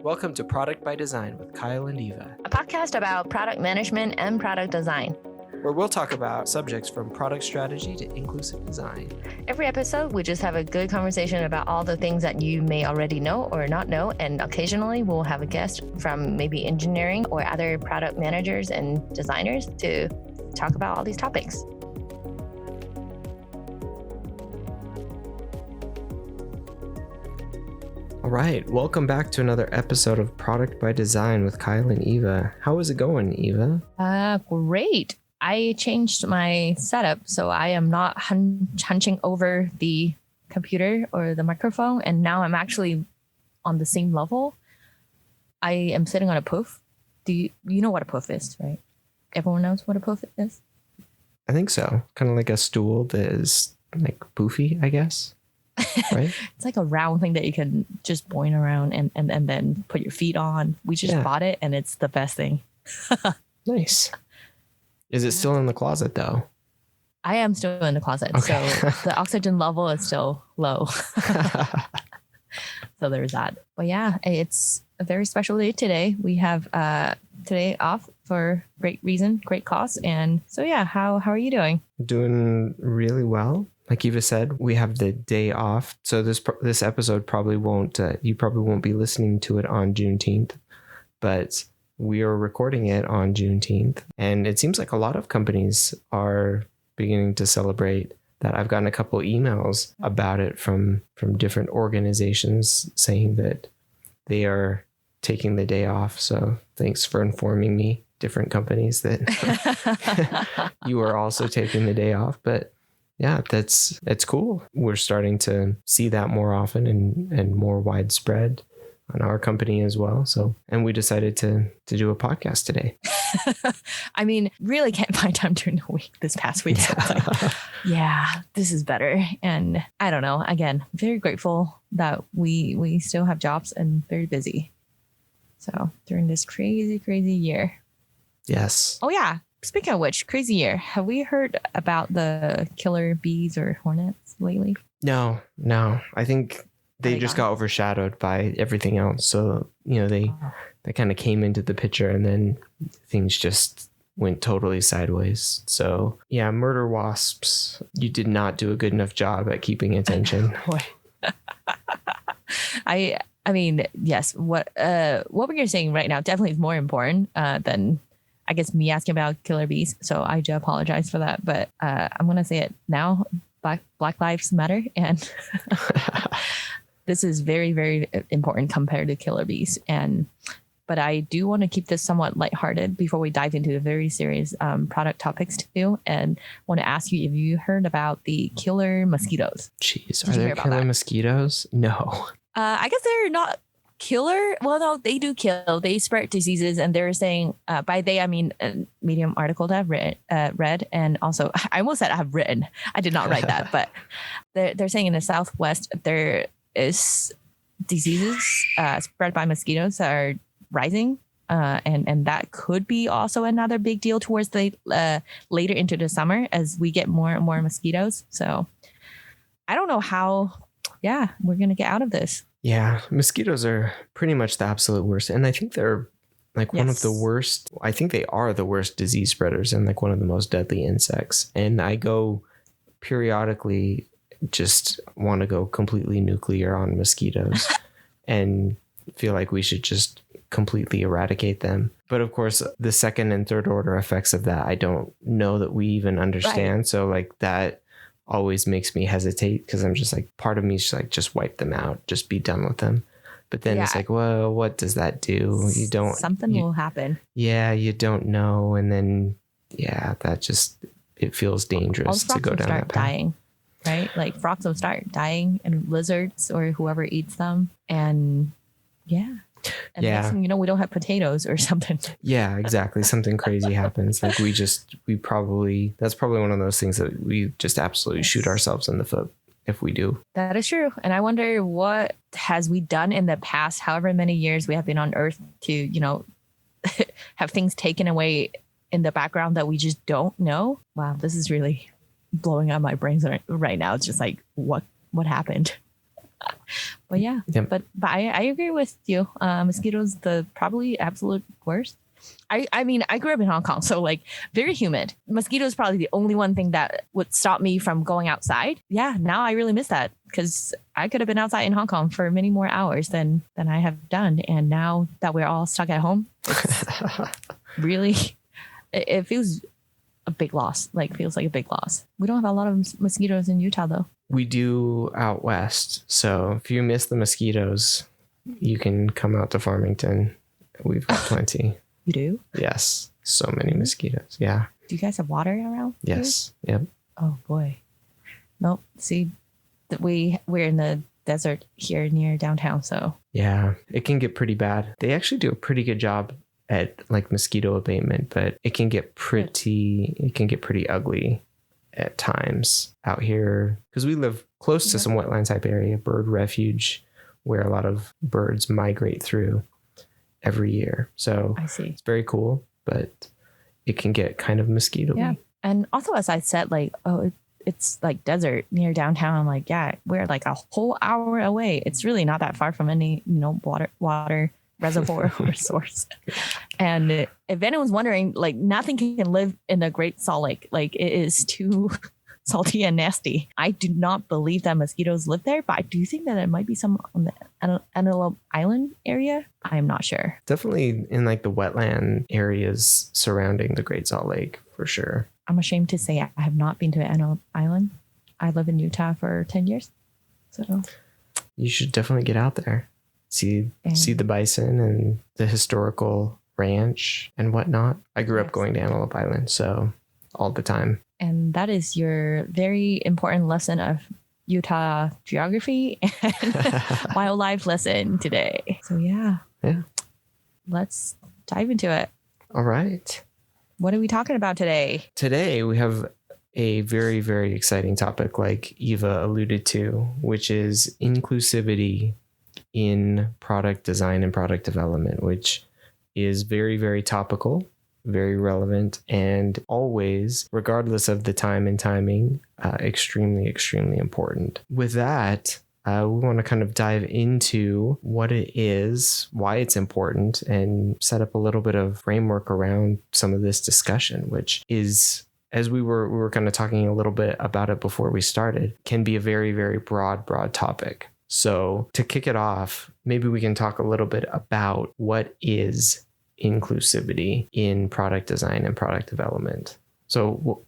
Welcome to Product by Design with Kyle and Eva, a podcast about product management and product design, where we'll talk about subjects from product strategy to inclusive design. Every episode, we just have a good conversation about all the things that you may already know or not know, and occasionally we'll have a guest from maybe engineering or other product managers and designers to talk about all these topics. All right, welcome back to another episode of Product by Design with Kyle and Eva. How is it going, Eva? Great. I changed my setup, so I am not hunching over the computer or the microphone, and now I'm actually on the same level. I am sitting on a poof. Do you know what a poof is, right? Everyone knows what a poof is? I think so. Kind of like a stool that is like poofy, I guess. Right? It's like a round thing that you can just boing around and then put your feet on. We just bought it, and it's the best thing. Nice. Is it still in the closet, though? I am still in the closet, okay. So the oxygen level is still low. So there's that. But yeah, it's a very special day today. We have today off for great reason, great cause. And so yeah, how are you doing? Doing really well. Like Eva said, we have the day off. So this episode probably won't, you probably won't be listening to it on Juneteenth, but we are recording it on Juneteenth. And it seems like a lot of companies are beginning to celebrate that. I've gotten a couple emails about it from different organizations saying that they are taking the day off. So thanks for informing me, different companies, that you are also taking the day off. But yeah, it's cool. We're starting to see that more often and more widespread on our company as well. So, and we decided to do a podcast today. I mean, really can't find time during the week this past week. So it's like, yeah, this is better. And I don't know, again, very grateful that we still have jobs and very busy. So during this crazy year. Yes. Oh yeah. Speaking of which, crazy year. Have we heard about the killer bees or hornets lately? No. I think they just got overshadowed by everything else. So, they kind of came into the picture and then things just went totally sideways. So yeah, murder wasps, you did not do a good enough job at keeping attention. I mean, yes, what we're saying right now definitely is more important than I guess me asking about killer bees. So I do apologize for that, but I'm going to say it now. Black Lives Matter. And this is very, very important compared to killer bees. But I do want to keep this somewhat lighthearted before we dive into the very serious product topics too. And want to ask you if you heard about the killer mosquitoes. Jeez, are there killer mosquitoes? No. I guess they're not killer. Well, no, they do kill. They spread diseases, and they're saying by they I mean a Medium article that I've read, and also I almost said I have written. I did not write that, but they're saying in the Southwest there is diseases spread by mosquitoes that are rising, and that could be also another big deal towards the later into the summer as we get more and more mosquitoes. So I don't know how. Yeah, we're gonna get out of this. Yeah, mosquitoes are pretty much the absolute worst. And I think they're like one of the worst. I think they are the worst disease spreaders and like one of the most deadly insects. And I go periodically just want to go completely nuclear on mosquitoes and feel like we should just completely eradicate them. But of course, the second and third order effects of that, I don't know that we even understand. Right. So like that always makes me hesitate because I'm just like, part of me is like, just wipe them out, just be done with them. But then it's like, well, what does that do? You don't. Something will happen. Yeah, you don't know. And then, that just, it feels dangerous to go down that path. Dying, right? Like frogs will start dying and lizards or whoever eats them. And And next thing you know, we don't have potatoes or something. Yeah, exactly. Something crazy happens. Like that's probably one of those things that we just absolutely shoot ourselves in the foot if we do. That is true. And I wonder what has we done in the past, however many years we have been on Earth to, have things taken away in the background that we just don't know. Wow, this is really blowing out my brains right now. It's just like, what happened? But yeah, Yep. but I agree with you. Mosquitoes, the probably absolute worst. I mean, I grew up in Hong Kong, so like very humid. Mosquito is probably the only one thing that would stop me from going outside. Yeah, now I really miss that because I could have been outside in Hong Kong for many more hours than I have done. And now that we're all stuck at home, it's really, it feels a big loss. Like feels like a big loss. We don't have a lot of mosquitoes in Utah though. We do out west. So if you miss the mosquitoes, you can come out to Farmington. We've got plenty. You do? Yes. So many mosquitoes. Yeah. Do you guys have water around? Yes. Yep. Oh boy. Nope. See, we're in the desert here near downtown, so Yeah, it can get pretty bad. They actually do a pretty good job at like mosquito abatement, but it can get pretty ugly at times out here because we live close to some wetland type area, bird refuge, where a lot of birds migrate through every year. So I see. It's very cool, but it can get kind of mosquito-y. Yeah. And also, as I said, like, it's like desert near downtown. I'm like, yeah, we're like a whole hour away. It's really not that far from any, water reservoir or source. And if anyone's wondering, like, nothing can live in the Great Salt Lake. Like, it is too salty and nasty. I do not believe that mosquitoes live there, but I do think that there might be some on the Antelope Island area. I am not sure. Definitely in like the wetland areas surrounding the Great Salt Lake for sure. I'm ashamed to say I have not been to Antelope Island. I live in Utah for 10 years. So you should definitely get out there. See the bison and the historical ranch and whatnot. I grew up going to Antelope Island, so all the time. And that is your very important lesson of Utah geography and wildlife lesson today. So yeah. Let's dive into it. All right. What are we talking about today? Today we have a very, very exciting topic, like Eva alluded to, which is inclusivity in product design and product development, which is very, very topical, very relevant, and always, regardless of the time and timing, extremely, extremely important. With that, we want to kind of dive into what it is, why it's important, and set up a little bit of framework around some of this discussion, which is, as we were kind of talking a little bit about it before we started, can be a very, very broad topic. So to kick it off, maybe we can talk a little bit about what is inclusivity in product design and product development. So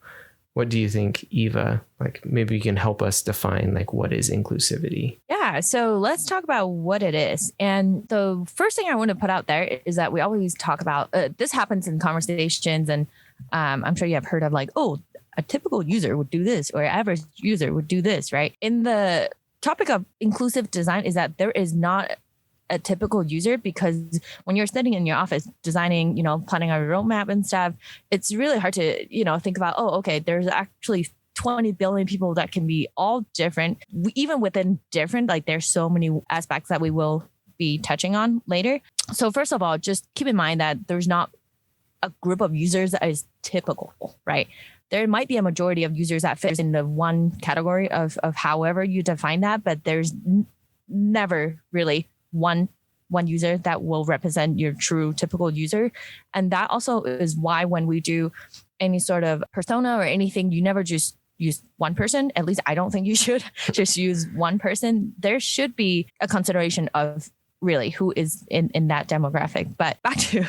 what do you think, Eva? Like maybe you can help us define like what is inclusivity? Yeah, so let's talk about what it is. And the first thing I want to put out there is that we always talk about, this happens in conversations, and I'm sure you have heard of like, oh, a typical user would do this, or average user would do this, right? In the topic of inclusive design is that there is not a typical user, because when you're sitting in your office designing, planning a roadmap and stuff, it's really hard to, think about, oh, okay, there's actually 20 billion people that can be all different, even within different, like there's so many aspects that we will be touching on later. So first of all, just keep in mind that there's not a group of users that is typical, right? There might be a majority of users that fit in the one category of however you define that, but there's never really one user that will represent your true typical user. And that also is why when we do any sort of persona or anything, you never just use one person. At least I don't think you should just use one person. There should be a consideration of really who is in that demographic. But back to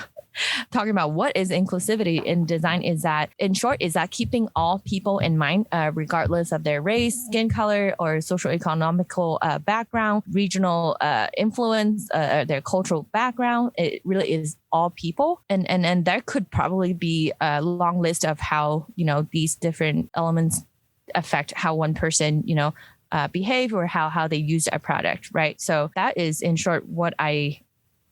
talking about what is inclusivity in design, is that in short is that keeping all people in mind, regardless of their race, skin color, or social economical background, regional influence, their cultural background. It really is all people, and there could probably be a long list of how these different elements affect how one person behave or how they use a product, right? So that is in short what I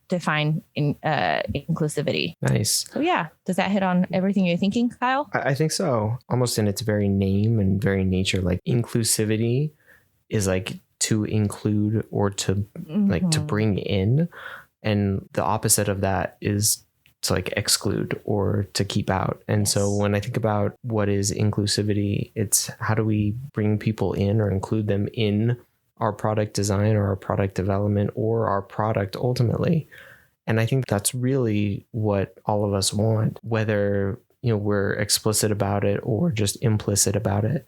define in inclusivity. Nice. So yeah, does that hit on everything you're thinking, Kyle? I think so. Almost in its very name and very nature, like inclusivity is like to include or to like to bring in, and the opposite of that is to like exclude or to keep out. And so when I think about what is inclusivity, it's how do we bring people in or include them in our product design or our product development or our product ultimately. And I think that's really what all of us want, whether we're explicit about it or just implicit about it.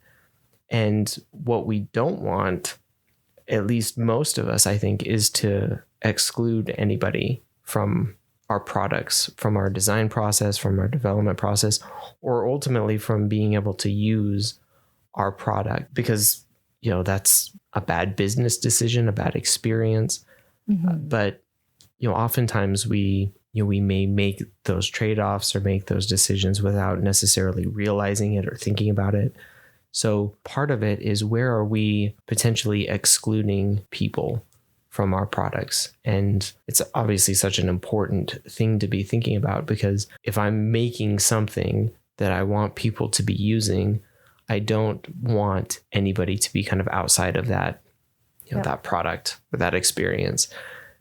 And what we don't want, at least most of us, I think, is to exclude anybody from our products, from our design process, from our development process, or ultimately from being able to use our product, because that's a bad business decision, a bad experience. But oftentimes we may make those trade-offs or make those decisions without necessarily realizing it or thinking about it. So part of it is, where are we potentially excluding people from our products? And it's obviously such an important thing to be thinking about, because if I'm making something that I want people to be using, I don't want anybody to be kind of outside of that, that product or that experience,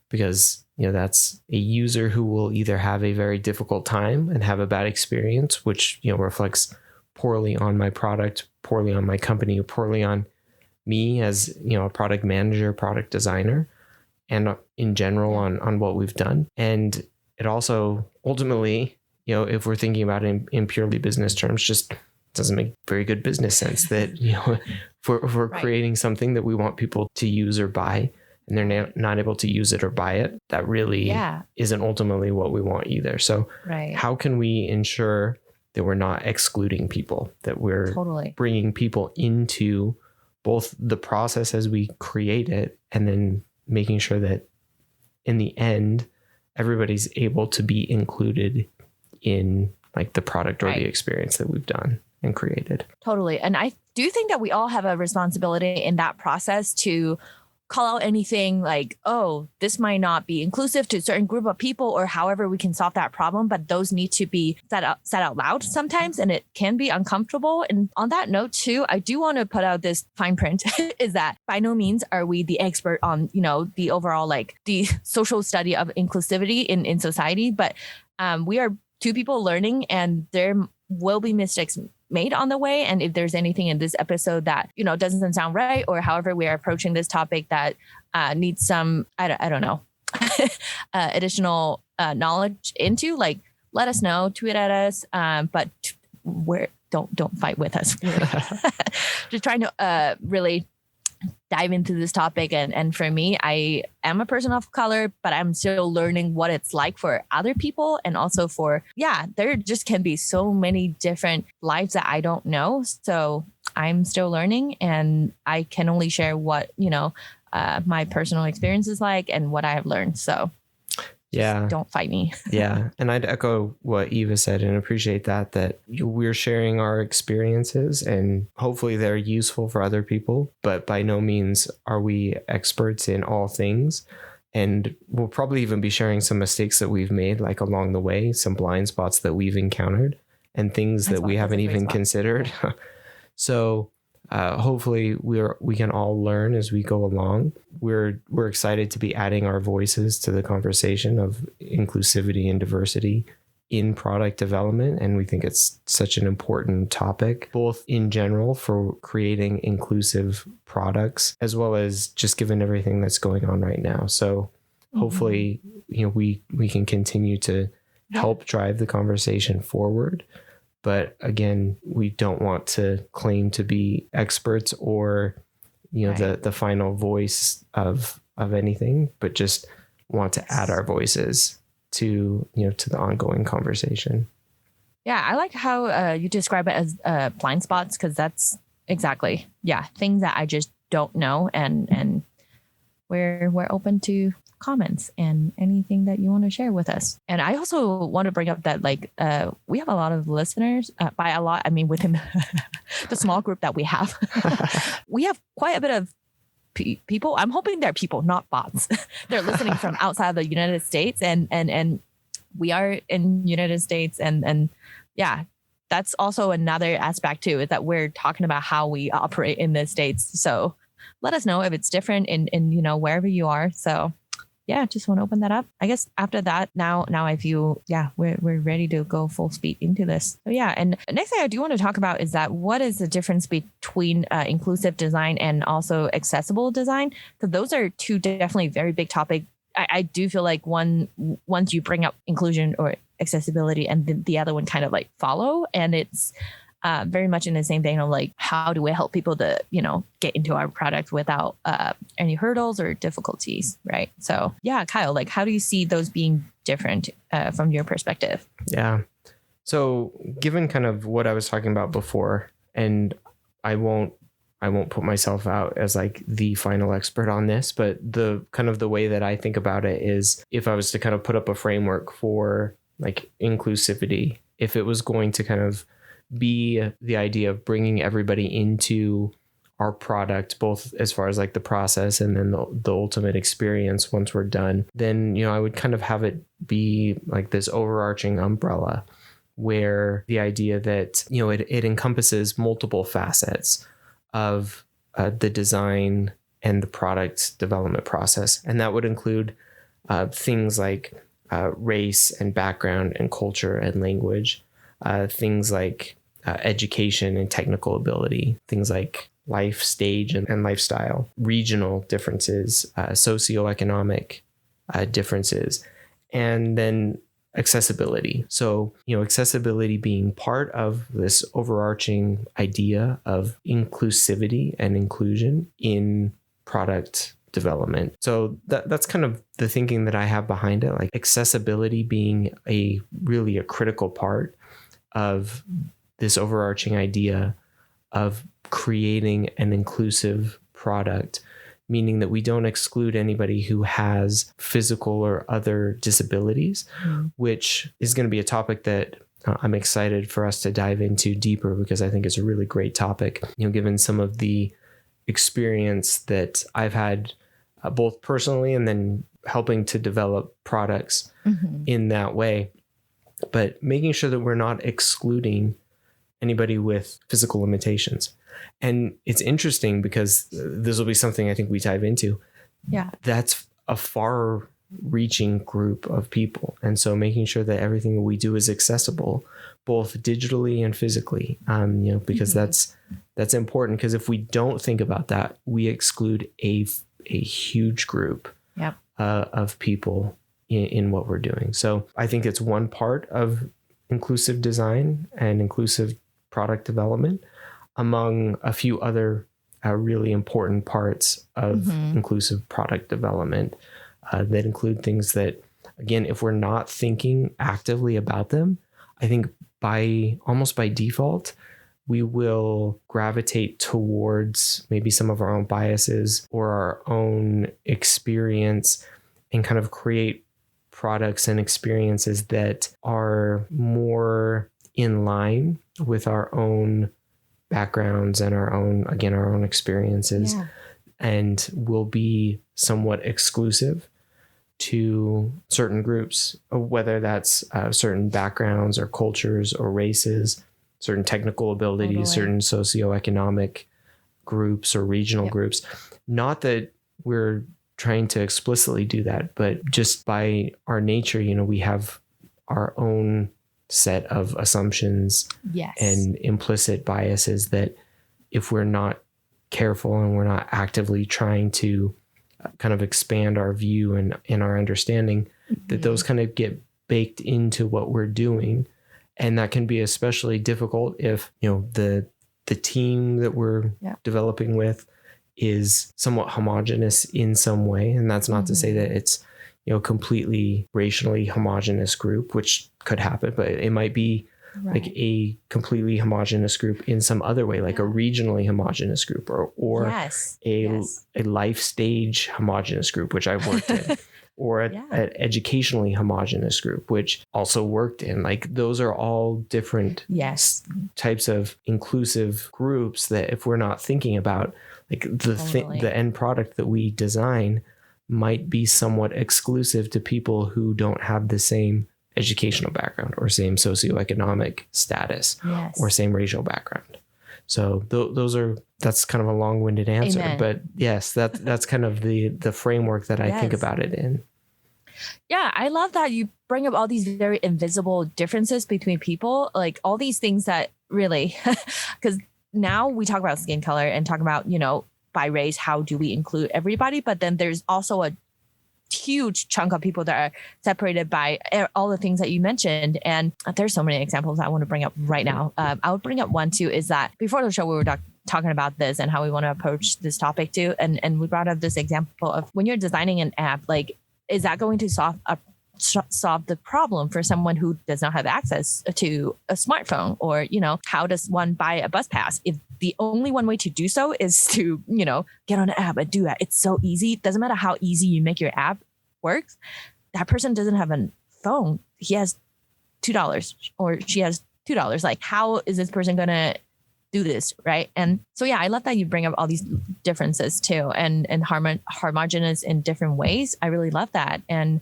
because that's a user who will either have a very difficult time and have a bad experience, which reflects poorly on my product, poorly on my company, poorly on me as a product manager, product designer, and in general on what we've done. And it also ultimately, if we're thinking about it in purely business terms, just doesn't make very good business sense that if we're creating something that we want people to use or buy, and they're not able to use it or buy it, that really isn't ultimately what we want either. So how can we ensure that we're not excluding people, that we're bringing people into both the process as we create it, and then making sure that in the end, everybody's able to be included in like the product or the experience that we've done and created. Totally. And I do think that we all have a responsibility in that process to call out anything like, oh, this might not be inclusive to a certain group of people, or however we can solve that problem. But those need to be said out loud sometimes, and it can be uncomfortable. And on that note too, I do want to put out this fine print is that by no means are we the expert on, the overall, like the social study of inclusivity in society, but we are two people learning, and there will be mistakes made on the way. And if there's anything in this episode that, doesn't sound right, or however we are approaching this topic that needs some, I don't know, additional knowledge into, like, let us know, tweet at us. But don't fight with us. Really. Just trying to really dive into this topic. And for me, I am a person of color, but I'm still learning what it's like for other people. And also there just can be so many different lives that I don't know. So I'm still learning, and I can only share what, my personal experience is like and what I have learned. So just don't fight me. Yeah. And I'd echo what Eva said and appreciate that we're sharing our experiences, and hopefully they're useful for other people, but by no means are we experts in all things. And we'll probably even be sharing some mistakes that we've made, like along the way, some blind spots that we've encountered and things that we haven't even considered. So hopefully we can all learn as we go along. We're excited to be adding our voices to the conversation of inclusivity and diversity in product development. And we think it's such an important topic, both in general for creating inclusive products, as well as just given everything that's going on right now. So hopefully, we can continue to help drive the conversation forward. But again, we don't want to claim to be experts or, the final voice of anything, but just want to add our voices to the ongoing conversation. Yeah, I like how you describe it as blind spots, because that's exactly, things that I just don't know, and we're open to comments and anything that you want to share with us. And I also want to bring up that we have a lot of listeners. By a lot, I mean within the small group that we have. We have quite a bit of people. I'm hoping they're people, not bots. They're listening from outside of the United States, and we are in United States, and that's also another aspect too, is that we're talking about how we operate in the States. So let us know if it's different in wherever you are. So yeah, just want to open that up. I guess after that, now I feel, yeah, we're ready to go full speed into this. So yeah, and next thing I do want to talk about is that what is the difference between inclusive design and also accessible design? So those are two definitely very big topics. I do feel like once you bring up inclusion or accessibility, and the other one kind of like follow, and it's very much in the same vein of like, how do we help people to, get into our product without any hurdles or difficulties, right? So yeah, Kyle, like, how do you see those being different from your perspective? Yeah. So given kind of what I was talking about before, and I won't put myself out as like the final expert on this, but the kind of the way that I think about it is, if I was to kind of put up a framework for like inclusivity, if it was going to kind of be the idea of bringing everybody into our product, both as far as like the process and then the ultimate experience once we're done, then, I would kind of have it be like this overarching umbrella where the idea that, it encompasses multiple facets of the design and the product development process. And that would include things like race and background and culture and language, things like education and technical ability, things like life stage and lifestyle, regional differences, socioeconomic differences, and then accessibility. So, accessibility being part of this overarching idea of inclusivity and inclusion in product development. So that's kind of the thinking that I have behind it, like accessibility being really a critical part of this overarching idea of creating an inclusive product, meaning that we don't exclude anybody who has physical or other disabilities, which is going to be a topic that I'm excited for us to dive into deeper, because I think it's a really great topic, given some of the experience that I've had both personally and then helping to develop products in that way. But making sure that we're not excluding anybody with physical limitations. And it's interesting because this will be something I think we dive into. Yeah. That's a far reaching group of people. And so making sure that everything that we do is accessible, both digitally and physically, because that's important, because if we don't think about that, we exclude a huge group of people in what we're doing. So I think it's one part of inclusive design and inclusive product development among a few other really important parts of inclusive product development that include things that, again, if we're not thinking actively about them, I think almost by default, we will gravitate towards maybe some of our own biases or our own experience and kind of create products and experiences that are more in line with our own backgrounds and our own experiences, and will be somewhat exclusive to certain groups, whether that's certain backgrounds or cultures or races, certain technical abilities, certain socioeconomic groups or regional groups. Not that we're trying to explicitly do that, but just by our nature, we have our own set of assumptions and implicit biases that if we're not careful and we're not actively trying to kind of expand our view and our understanding, that those kind of get baked into what we're doing. And that can be especially difficult if, the team that we're developing with is somewhat homogenous in some way. And that's not to say that it's, completely racially homogenous group, which could happen, but it might be like a completely homogenous group in some other way, like a regionally homogenous group or a life stage homogenous group, which I've worked in, or an educationally homogenous group, which also worked in. Like, those are all different types of inclusive groups that if we're not thinking about, like the end product that we design might be somewhat exclusive to people who don't have the same educational background or same socioeconomic status or same racial background. So that's kind of a long-winded answer. Amen. But yes, that's kind of the framework that I think about it in. Yeah, I love that you bring up all these very invisible differences between people, like all these things that really, because now we talk about skin color and talk about, by race, how do we include everybody? But then there's also a huge chunk of people that are separated by all the things that you mentioned. And there's so many examples I want to bring up right now. I would bring up one too, is that before the show, we were talking about this and how we want to approach this topic too. And we brought up this example of when you're designing an app, like, is that going to solve the problem for someone who does not have access to a smartphone? Or, how does one buy a bus pass? If the only one way to do so is to, get on an app and do that. It's so easy. It doesn't matter how easy you make your app work. That person doesn't have a phone. He has $2 or she has $2. Like, how is this person going to do this, right? And so, yeah, I love that you bring up all these differences too, and homogeneous in different ways. I really love that. And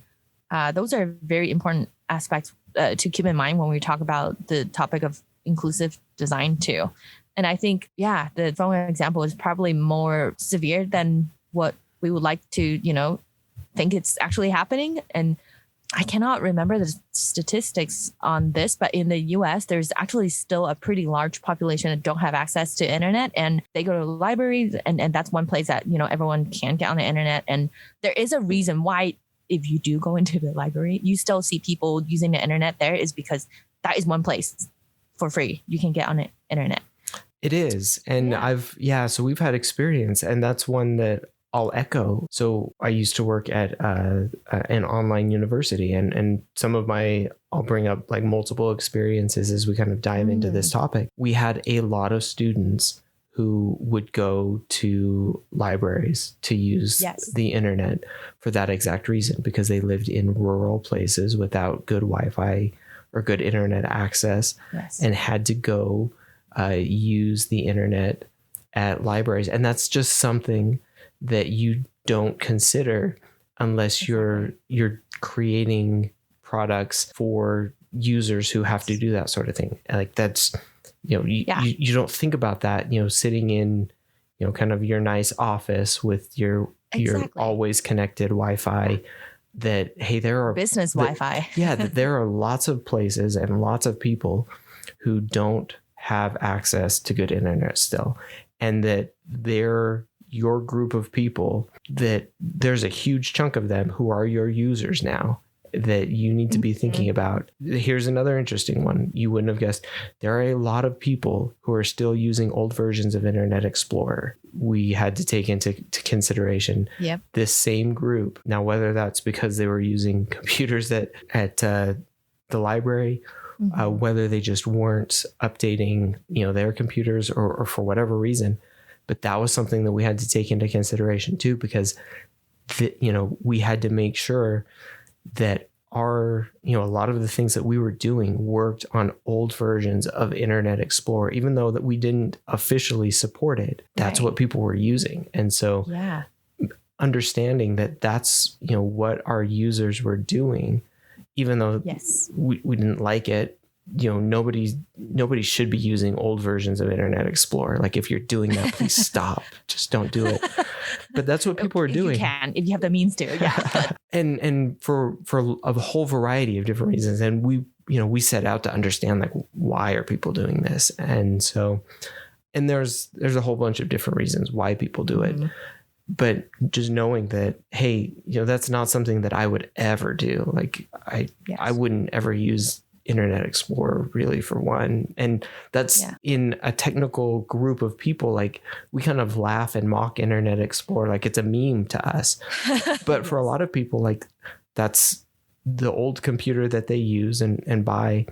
those are very important aspects to keep in mind when we talk about the topic of inclusive design too. And I think, the phone example is probably more severe than what we would like to, think it's actually happening. And I cannot remember the statistics on this, but in the US, there's actually still a pretty large population that don't have access to internet, and they go to libraries, and that's one place that, everyone can get on the internet. And there is a reason why, if you do go into the library, you still see people using the internet there, is because that is one place for free you can get on the internet. It is. And so we've had experience, and that's one that I'll echo. So I used to work at an online university, and some of I'll bring up like multiple experiences as we kind of dive into this topic. We had a lot of students who would go to libraries to use the internet for that exact reason, because they lived in rural places without good Wi-Fi or good internet access, and had to go use the internet at libraries. And that's just something that you don't consider unless you're creating products for users who have to do that sort of thing. Like, that's, you don't think about that, sitting in, kind of your nice office with your always connected Wi-Fi, that, hey, there are business Wi-Fi. That there are lots of places and lots of people who don't have access to good internet still. And that your group of people, that there's a huge chunk of them who are your users now, that you need to be thinking about. Here's another interesting one. You wouldn't have guessed. There are a lot of people who are still using old versions of Internet Explorer. We had to take into consideration this same group. Now, whether that's because they were using computers at the library, whether they just weren't updating, their computers, or for whatever reason. But that was something that we had to take into consideration too, because we had to make sure that a lot of the things that we were doing worked on old versions of Internet Explorer, even though that we didn't officially support it. That's what people were using. And so understanding that that's, what our users were doing, even though we didn't like it, nobody should be using old versions of Internet Explorer. Like, if you're doing that, please stop. Just don't do it. But that's what people are doing. You can, if you have the means to. Yeah. and for a whole variety of different reasons. And we set out to understand, like, why are people doing this? And so, and there's a whole bunch of different reasons why people do it. But just knowing that, hey, that's not something that I would ever do. Like, I wouldn't ever use Internet Explorer, really, for one. And that's in a technical group of people. Like, we kind of laugh and mock Internet Explorer like it's a meme to us. But for a lot of people, like, that's the old computer that they use and buy.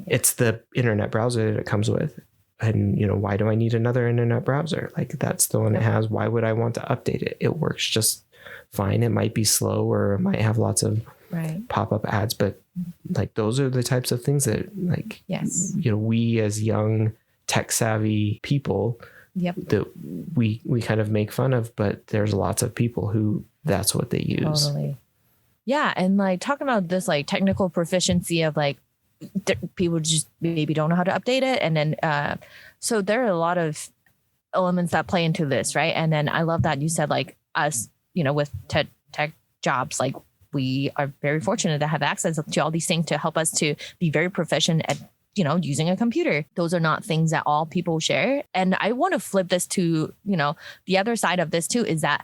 It's the internet browser that it comes with. And, why do I need another internet browser? Like, that's the one it has. Why would I want to update it? It works just fine. It might be slow, or it might have lots of pop-up ads, but like, those are the types of things that, like, we as young tech savvy people, that we kind of make fun of, but there's lots of people who that's what they use. Totally. Yeah. And like, talking about this, like, technical proficiency of, like, people just maybe don't know how to update it. And then, so there are a lot of elements that play into this. Right. And then I love that you said, like, us, with tech jobs, like, we are very fortunate to have access to all these things to help us to be very proficient at using a computer. Those are not things that all people share. And I want to flip this to, the other side of this too, is that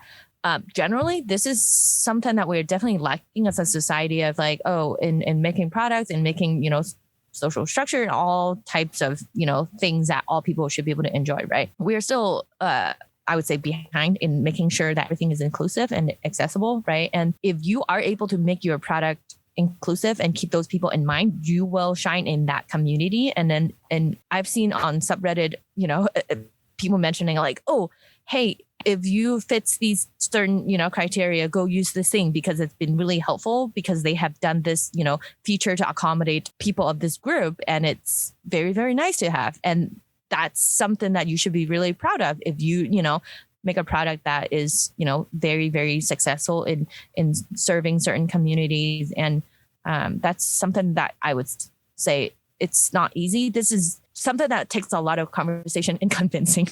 generally, this is something that we're definitely lacking as a society of like, in making products and making, social structure and all types of, things that all people should be able to enjoy, right? We are still, I would say, behind in making sure that everything is inclusive and accessible, right? And if you are able to make your product inclusive and keep those people in mind, you will shine in that community. And I've seen on subreddit, people mentioning like, oh, hey, if you fits these certain, criteria, go use this thing because it's been really helpful because they have done this, feature to accommodate people of this group. And it's very, very nice to have. And that's something that you should be really proud of if you, make a product that is, very, very successful in serving certain communities. And that's something that I would say it's not easy. This is something that takes a lot of conversation and convincing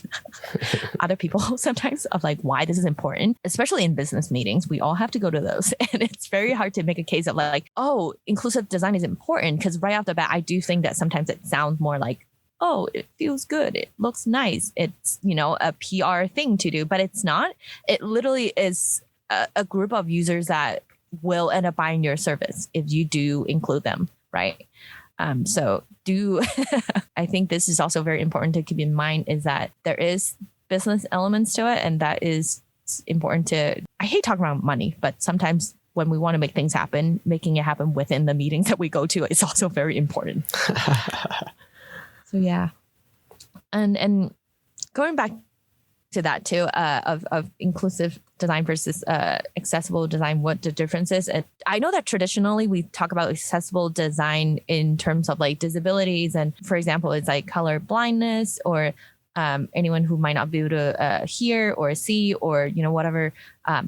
other people sometimes of like why this is important, especially in business meetings. We all have to go to those. And it's very hard to make a case of like, oh, inclusive design is important. Because right off the bat, I do think that sometimes it sounds more like, oh, it feels good. It looks nice. It's, a PR thing to do, but it's not. It literally is a group of users that will end up buying your service if you do include them, right? So I think this is also very important to keep in mind is that there is business elements to it. And that is important I hate talking about money, but sometimes when we want to make things happen, making it happen within the meetings that we go to is also very important. So yeah. And going back to that too, of inclusive design versus accessible design, what the difference is. I know that traditionally we talk about accessible design in terms of like disabilities. And for example, it's like color blindness or anyone who might not be able to hear or see or, whatever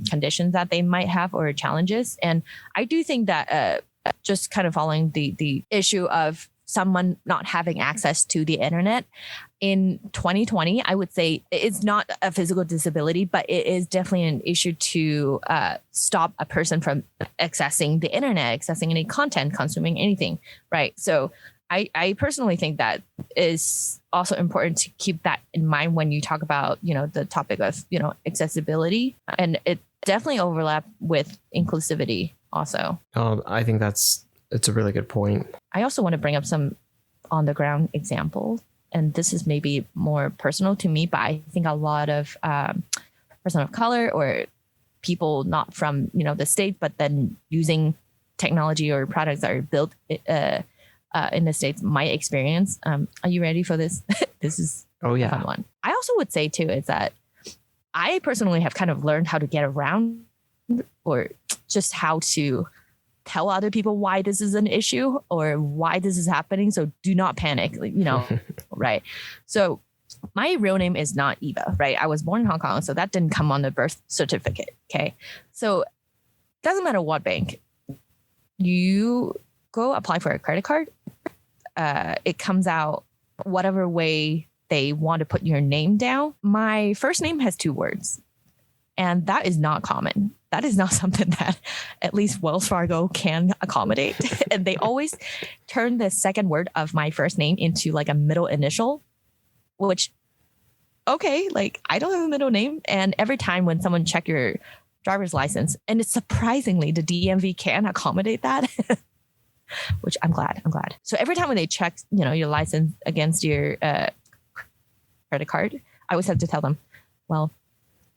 conditions that they might have or challenges. And I do think that just kind of following the issue of someone not having access to the internet in 2020, I would say it's not a physical disability, but it is definitely an issue to stop a person from accessing the internet, accessing any content, consuming anything, right? So I personally think that is also important to keep that in mind when you talk about, the topic of, accessibility. And it definitely overlap with inclusivity also. I think it's a really good point. I also want to bring up some on the ground examples. And this is maybe more personal to me, but I think a lot of person of color or people not from, the state, but then using technology or products that are built in the States might experience. Are you ready for this? This is a fun one. I also would say too, is that I personally have kind of learned how to get around or just how to tell other people why this is an issue or why this is happening. So do not panic, right? So my real name is not Eva, right? I was born in Hong Kong, so that didn't come on the birth certificate, okay? So doesn't matter what bank, you go apply for a credit card. It comes out whatever way they want to put your name down. My first name has 2 words, and that is not common. That is not something that at least Wells Fargo can accommodate. And they always turn the second word of my first name into like a middle initial, which, okay, like I don't have a middle name. And every time when someone check your driver's license, and it's surprisingly the DMV can accommodate that, which I'm glad. So every time when they check, your license against your credit card, I always have to tell them, well,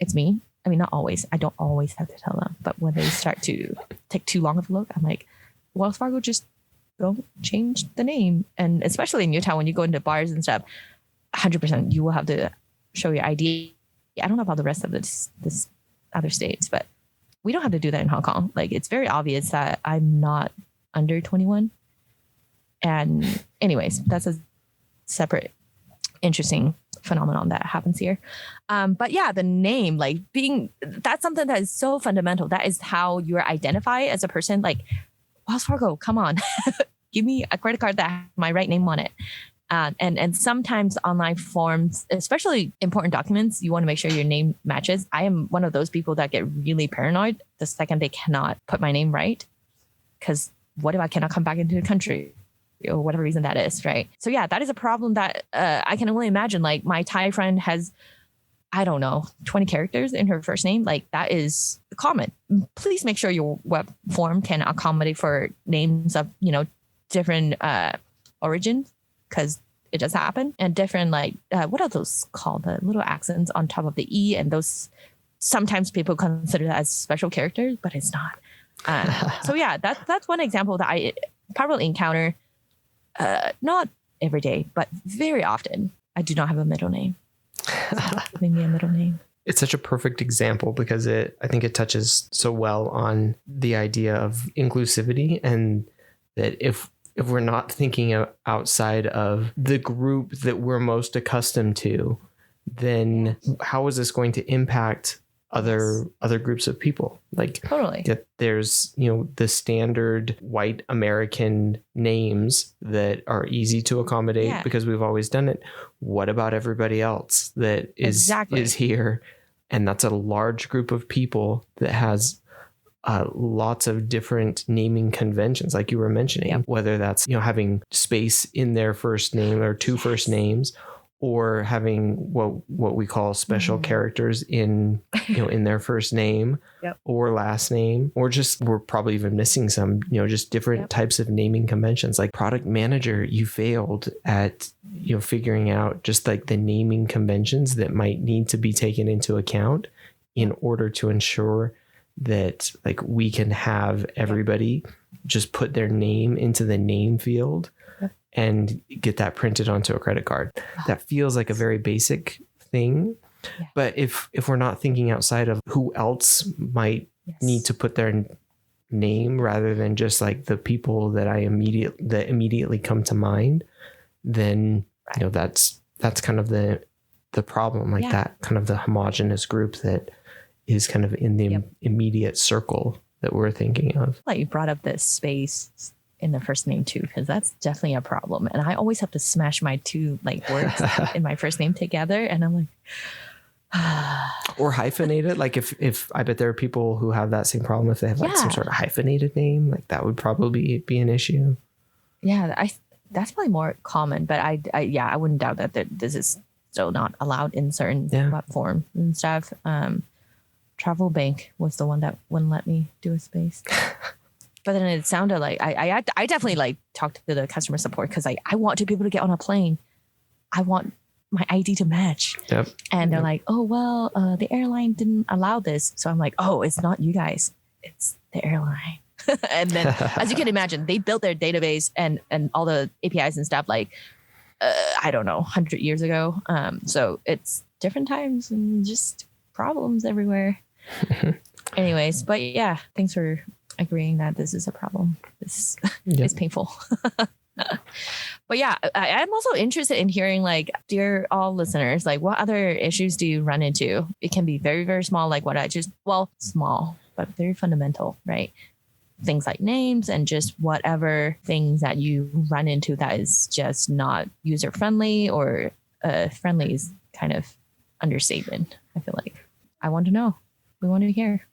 it's me. I mean, not always. I don't always have to tell them. But when they start to take too long of a look, I'm like, Wells Fargo, just don't change the name. And especially in Utah, when you go into bars and stuff, 100% you will have to show your ID. I don't know about the rest of this other states, but we don't have to do that in Hong Kong. Like, it's very obvious that I'm not under 21. And anyways, that's a separate interesting phenomenon that happens here. But yeah, the name, like that's something that is so fundamental. That is how you're identified as a person. Like, Wells Fargo, come on, give me a credit card that has my right name on it. And sometimes online forms, especially important documents, you want to make sure your name matches. I am one of those people that get really paranoid the second they cannot put my name right. Because what if I cannot come back into the country? Or whatever reason that is, right? So yeah, that is a problem that I can only imagine. Like my Thai friend has, I don't know, 20 characters in her first name. Like that is common. Please make sure your web form can accommodate for names of, different origins, because it does happen. And different, like, what are those called? The little accents on top of the E. And those, sometimes people consider that as special characters, but it's not. So yeah, that's one example that I probably encounter. Not every day, but very often. I do not have a middle name. Giving me a middle name. It's such a perfect example because I think it touches so well on the idea of inclusivity, and that if we're not thinking outside of the group that we're most accustomed to, then how is this going to impact other groups of people? Like totally. That there's, the standard white American names that are easy to accommodate because we've always done it. What about everybody else that is here? And that's a large group of people that has lots of different naming conventions, like you were mentioning, whether that's, having space in their first name or two first names, or having what we call special characters in in their first name or last name, or just we're probably even missing some, just different types of naming conventions. Like product manager, you failed at figuring out just like the naming conventions that might need to be taken into account in order to ensure that like we can have everybody just put their name into the name field and get that printed onto a credit card. That feels like a very basic thing. Yeah. But if we're not thinking outside of who else might need to put their name rather than just like the people that immediately come to mind, then that's kind of the problem, like that kind of the homogenous group that is kind of in the immediate circle that we're thinking of. Like you brought up this space in the first name too, because that's definitely a problem. And I always have to smash my two like words in my first name together. And I'm like, or hyphenate it. Like if I bet there are people who have that same problem if they have like some sort of hyphenated name, like that would probably be an issue. Yeah, that's probably more common. But I wouldn't doubt that this is still not allowed in certain web form and stuff. Travel Bank was the one that wouldn't let me do a space. But then it sounded like I definitely like talked to the customer support because I want to be able to get on a plane. I want my ID to match. Yep. And they're like, oh, well, the airline didn't allow this. So I'm like, oh, it's not you guys. It's the airline. And then as you can imagine, they built their database and all the APIs and stuff like, I don't know, 100 years ago. So it's different times and just problems everywhere. Anyways, but yeah, thanks for agreeing that this is a problem. This is painful. But yeah, I'm also interested in hearing, like, dear all listeners, like what other issues do you run into? It can be very, very small, like small, but very fundamental, right? Things like names and just whatever things that you run into that is just not user friendly, or friendly is kind of understatement. I feel like I want to know. We want to hear.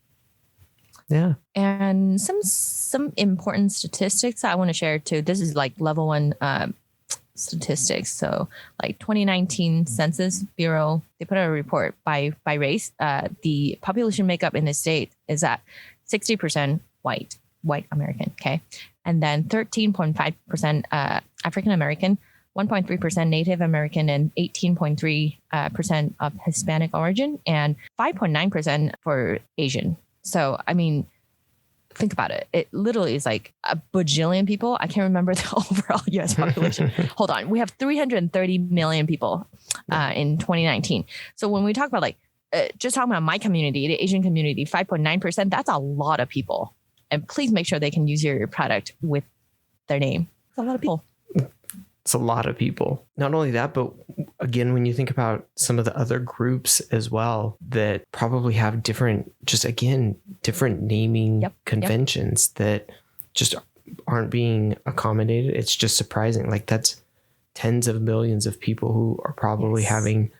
Yeah. And some important statistics I want to share too. This is like level 1 statistics. So like 2019 Census Bureau, they put out a report by race. The population makeup in the state is at 60% white American. Okay. And then 13.5% African American, 1.3% Native American, and 18.3% of Hispanic origin, and 5.9% for Asian. So, I mean, think about it. It literally is like a bajillion people. I can't remember the overall U.S. population. Hold on. We have 330 million people in 2019. So when we talk about like, just talking about my community, the Asian community, 5.9%, that's a lot of people. And please make sure they can use your product with their name. It's a lot of people. It's a lot of people. Not only that, but again, when you think about some of the other groups as well that probably have different naming conventions that just aren't being accommodated. It's just surprising. Like that's tens of millions of people who are probably having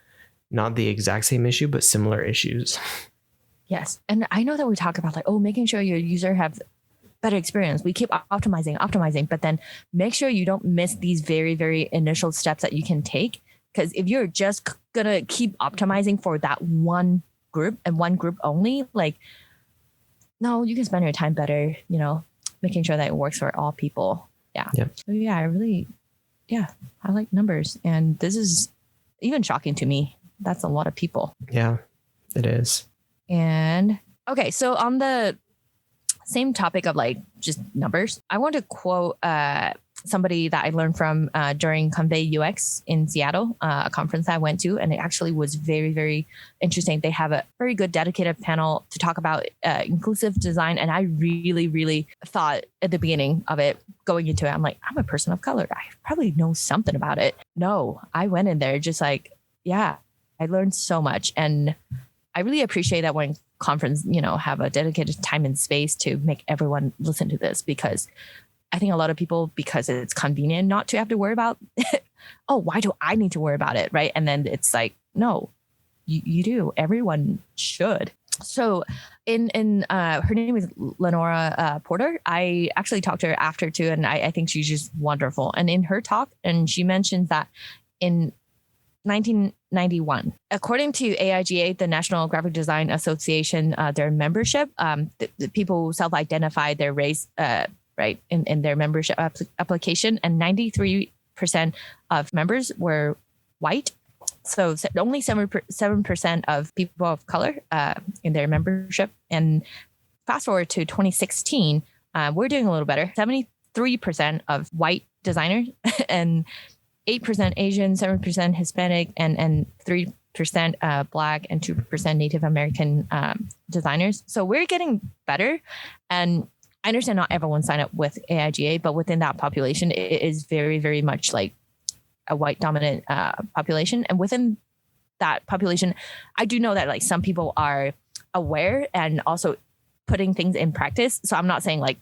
not the exact same issue, but similar issues. Yes. And I know that we talk about like, oh, making sure your user have better experience. We keep optimizing, but then make sure you don't miss these very, very initial steps that you can take. Because if you're just gonna keep optimizing for that one group and one group only, like, no, you can spend your time better, you know, making sure that it works for all people. Yeah. Yep. So yeah, I like numbers. And this is even shocking to me. That's a lot of people. Yeah, it is. And okay, so on the same topic of like just numbers, I want to quote somebody that I learned from during Convey UX in Seattle, a conference I went to, and it actually was very, very interesting. They have a very good dedicated panel to talk about inclusive design, and I really, really thought at the beginning of it, going into it, I'm like, I'm a person of color. I probably know something about it. No, I went in there just like, yeah, I learned so much, and I really appreciate that when conference, you know, have a dedicated time and space to make everyone listen to this, because I think a lot of people, because it's convenient not to have to worry about, oh, why do I need to worry about it? Right. And then it's like, no, you do. Everyone should. So in her name is Lenora Porter. I actually talked to her after too, and I think she's just wonderful. And in her talk, and she mentions that in 1991, according to AIGA, the National Graphic Design Association, their membership, the people self-identify their race, right, in their membership application, and 93% of members were white. So only 7% of people of color in their membership. And fast forward to 2016, we're doing a little better. 73% of white designers and 8% Asian, 7% Hispanic, and 3% Black, and 2% Native American designers. So we're getting better. And I understand not everyone signed up with AIGA, but within that population, it is very, very much like a white dominant population. And within that population, I do know that like some people are aware and also putting things in practice. So I'm not saying like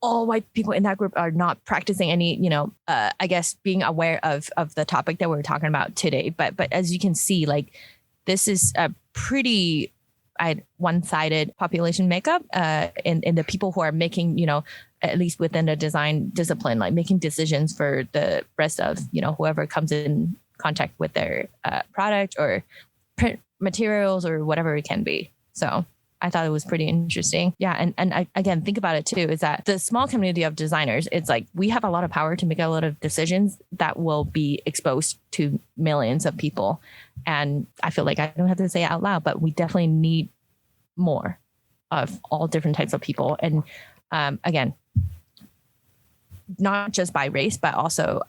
all white people in that group are not practicing any, you know, I guess being aware of the topic that we're talking about today. But as you can see, like this is a pretty one-sided population makeup in the people who are making, you know, at least within the design discipline, like making decisions for the rest of, you know, whoever comes in contact with their product or print materials or whatever it can be. So I thought it was pretty interesting. Yeah. And I, again, think about it too, is that the small community of designers, it's like we have a lot of power to make a lot of decisions that will be exposed to millions of people. And I feel like I don't have to say it out loud, but we definitely need more of all different types of people. And again, not just by race, but also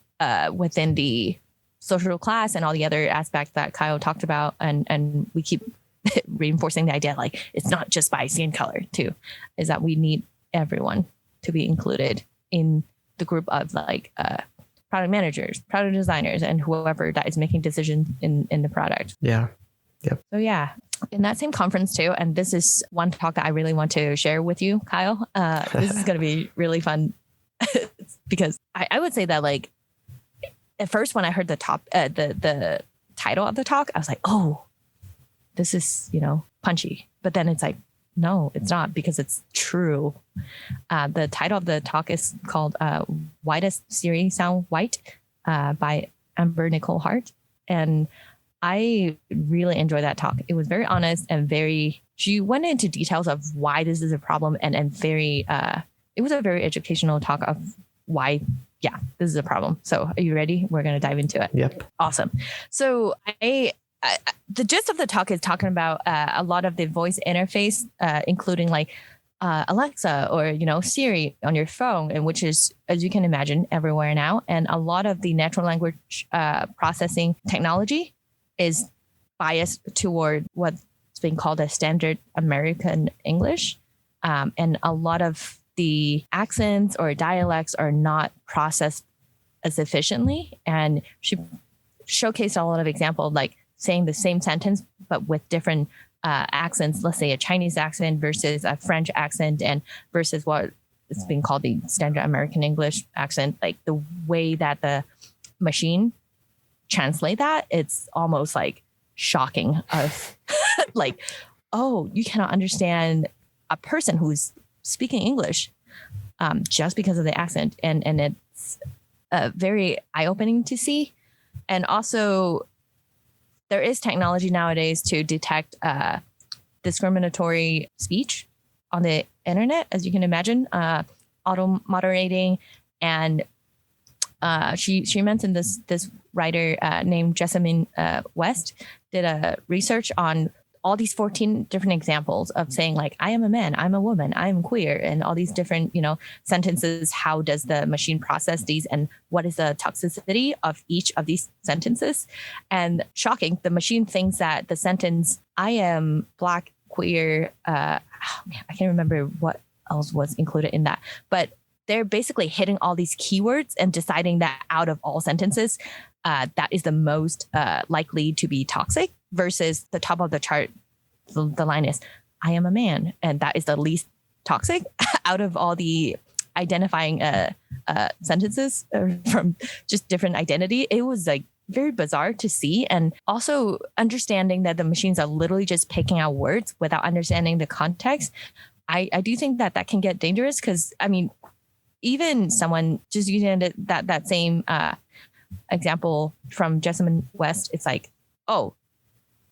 within the social class and all the other aspects that Kyle talked about. And we keep reinforcing the idea, like it's not just by skin color too, is that we need everyone to be included in the group of like product managers, product designers, and whoever that is making decisions in the product. Yeah. Yep. So yeah, in that same conference too, and this is one talk that I really want to share with you, Kyle. This is going to be really fun because I would say that like at first when I heard the title of the talk, I was like, oh, this is, you know, punchy. But then it's like, no, it's not, because it's true. The title of the talk is called Why Does Siri Sound White by Amber Nicole Hart. And I really enjoyed that talk. It was very honest and she went into details of why this is a problem and it was a very educational talk of why, yeah, this is a problem. So are you ready? We're going to dive into it. Yep. Awesome. So the gist of the talk is talking about a lot of the voice interface, including like Alexa or, you know, Siri on your phone, and which is, as you can imagine, everywhere now. And a lot of the natural language processing technology is biased toward what's being called a standard American English. And a lot of the accents or dialects are not processed as efficiently. And she showcased a lot of examples, like saying the same sentence, but with different accents, let's say a Chinese accent versus a French accent, and versus what is being called the standard American English accent, like the way that the machine translate that, it's almost like shocking of like, oh, you cannot understand a person who's speaking English just because of the accent. And it's very eye-opening to see. And also, there is technology nowadays to detect discriminatory speech on the internet, as you can imagine, auto moderating. And she mentioned this writer named Jessamine West did a research on all these 14 different examples of saying like, I am a man, I'm a woman, I am queer, and all these different, sentences. How does the machine process these, and what is the toxicity of each of these sentences? And shocking, the machine thinks that the sentence, I am Black, queer, I can't remember what else was included in that, but they're basically hitting all these keywords and deciding that out of all sentences, that is the most likely to be toxic, versus the top of the chart, the line is, I am a man. And that is the least toxic out of all the identifying sentences from just different identity. It was like very bizarre to see. And also understanding that the machines are literally just picking out words without understanding the context. I do think that can get dangerous, because I mean, even someone just using that same example from Jessamine West, it's like, oh,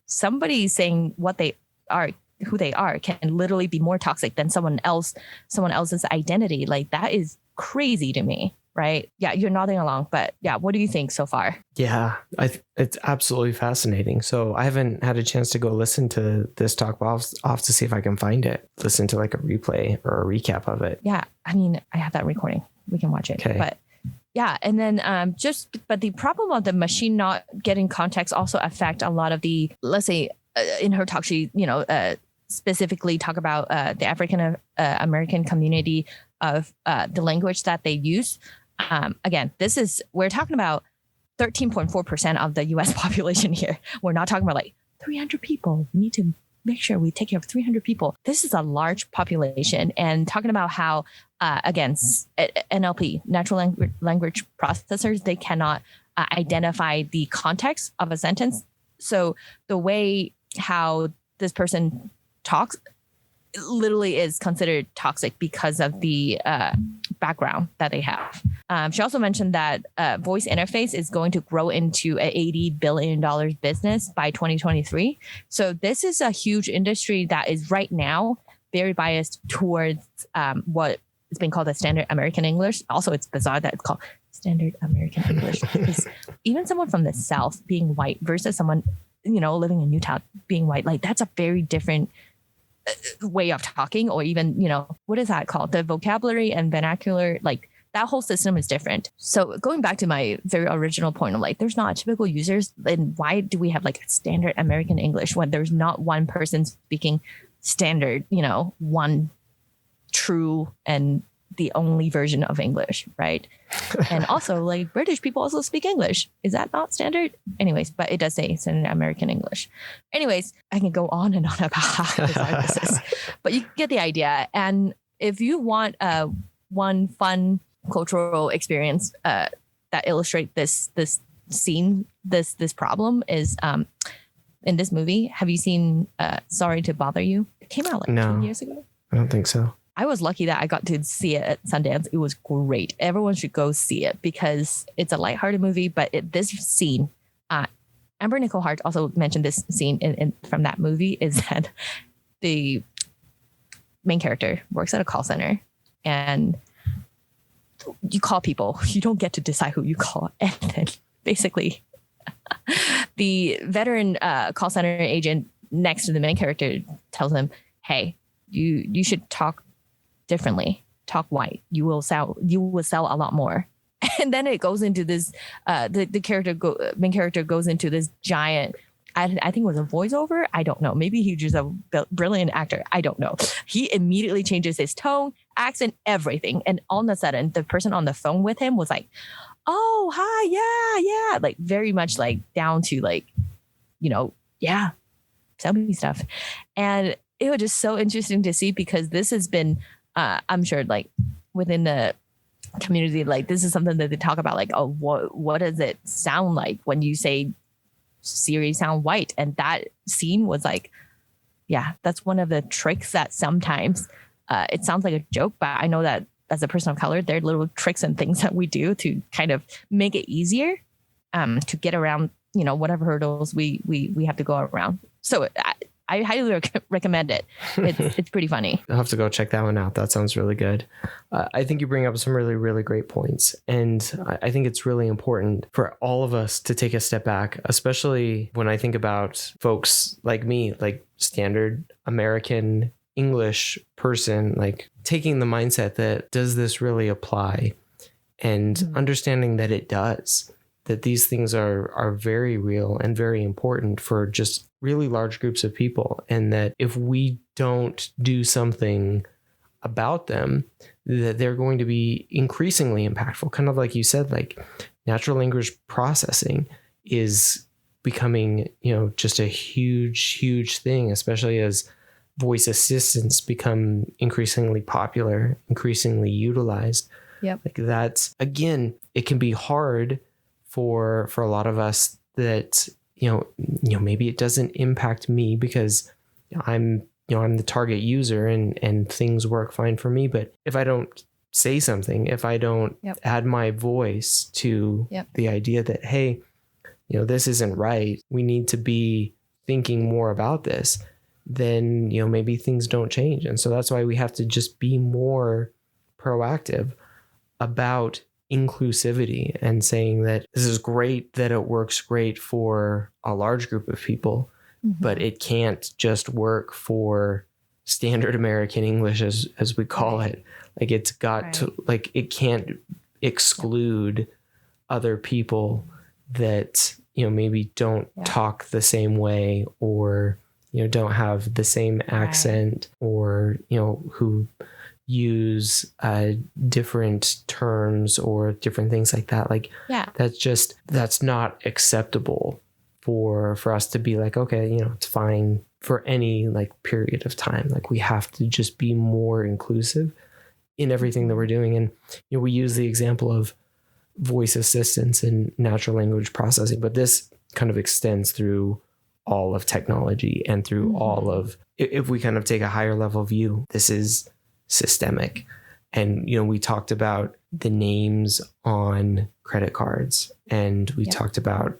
somebody saying what they are, who they are, can literally be more toxic than someone else's identity. Like, that is crazy to me, right? Yeah, you're nodding along, but yeah, what do you think so far? Yeah, it's absolutely fascinating. So I haven't had a chance to go listen to this talk, but I'll have to see if I can find it, listen to like a replay or a recap of it. Yeah, I mean, I have that recording. We can watch it. Okay. But yeah, and then but the problem of the machine not getting context also affect a lot of the, let's say, in her talk, she, specifically talk about the African American community of the language that they use. Again, we're talking about 13.4% of the US population here. We're not talking about like 300 people. We need to make sure we take care of 300 people. This is a large population, and talking about how, again, NLP, natural language processors, they cannot identify the context of a sentence. So the way how this person talks literally is considered toxic because of the background that they have. She also mentioned that voice interface is going to grow into an $80 billion business by 2023. So this is a huge industry that is right now very biased towards what is being called the standard American English. Also, it's bizarre that it's called standard American English, because even someone from the South being white versus someone, living in Utah being white, like, that's a very different way of talking, or even, what is that called? The vocabulary and vernacular, like, that whole system is different. So going back to my very original point of like, there's not typical users, then why do we have like a standard American English when there's not one person speaking standard, one true and the only version of English, right? And also, like, British people also speak English. Is that not standard? Anyways, but it does say standard American English. Anyways, I can go on and on about how bizarre this is, but you get the idea. And if you want one fun cultural experience that illustrate this scene, this problem is in this movie. Have you seen Sorry to Bother You? It came out like 2 years ago. I don't think so. I was lucky that I got to see it at Sundance. It was great. Everyone should go see it because it's a lighthearted movie. But this scene, Amber Nicole Hart also mentioned this scene from that movie, is that the main character works at a call center, and you call people. You don't get to decide who you call. And then basically the veteran call center agent next to the main character tells him, hey, you should talk differently, talk white. You will sell a lot more. And then it goes into this, the main character goes into this giant, I think it was a voiceover. I don't know. Maybe he's just a brilliant actor. I don't know. He immediately changes his tone, accent, everything. And all of a sudden, the person on the phone with him was like, oh, hi, yeah. Like, very much like down to like, yeah, tell me stuff. And it was just so interesting to see, because this has been, I'm sure, like within the community, like this is something that they talk about, like, oh, what does it sound like when you say Siri sound white? And that scene was like, yeah, that's one of the tricks that sometimes it sounds like a joke, but I know that as a person of color, there are little tricks and things that we do to kind of make it easier to get around, whatever hurdles we have to go around. So I highly recommend it. It's pretty funny. I'll have to go check that one out. That sounds really good. I think you bring up some really, really great points. And I think it's really important for all of us to take a step back, especially when I think about folks like me, like standard American English person, like taking the mindset that does this really apply, and understanding that it does, that these things are very real and very important for just really large groups of people. And that if we don't do something about them, that they're going to be increasingly impactful. Kind of like you said, like natural language processing is becoming, just a huge, huge thing, especially as voice assistants become increasingly popular, increasingly utilized. Yep. Like that's, again, it can be hard for a lot of us that, maybe it doesn't impact me because I'm the target user and things work fine for me. But if I don't say something, if I don't add my voice to the idea that, hey, this isn't right, we need to be thinking more about this, then, maybe things don't change. And so that's why we have to just be more proactive about inclusivity and saying that this is great, that it works great for a large group of people, but it can't just work for standard American English as we call it. Like it's got to, like, it can't exclude other people that, maybe don't talk the same way, or, don't have the same accent, or, who use different terms or different things like that. Like that's not acceptable for us to be like, okay, it's fine for any like period of time. Like we have to just be more inclusive in everything that we're doing. And we use the example of voice assistants and natural language processing, but this kind of extends through all of technology and through all of, if we kind of take a higher level view, this is systemic. And we talked about the names on credit cards, and we talked about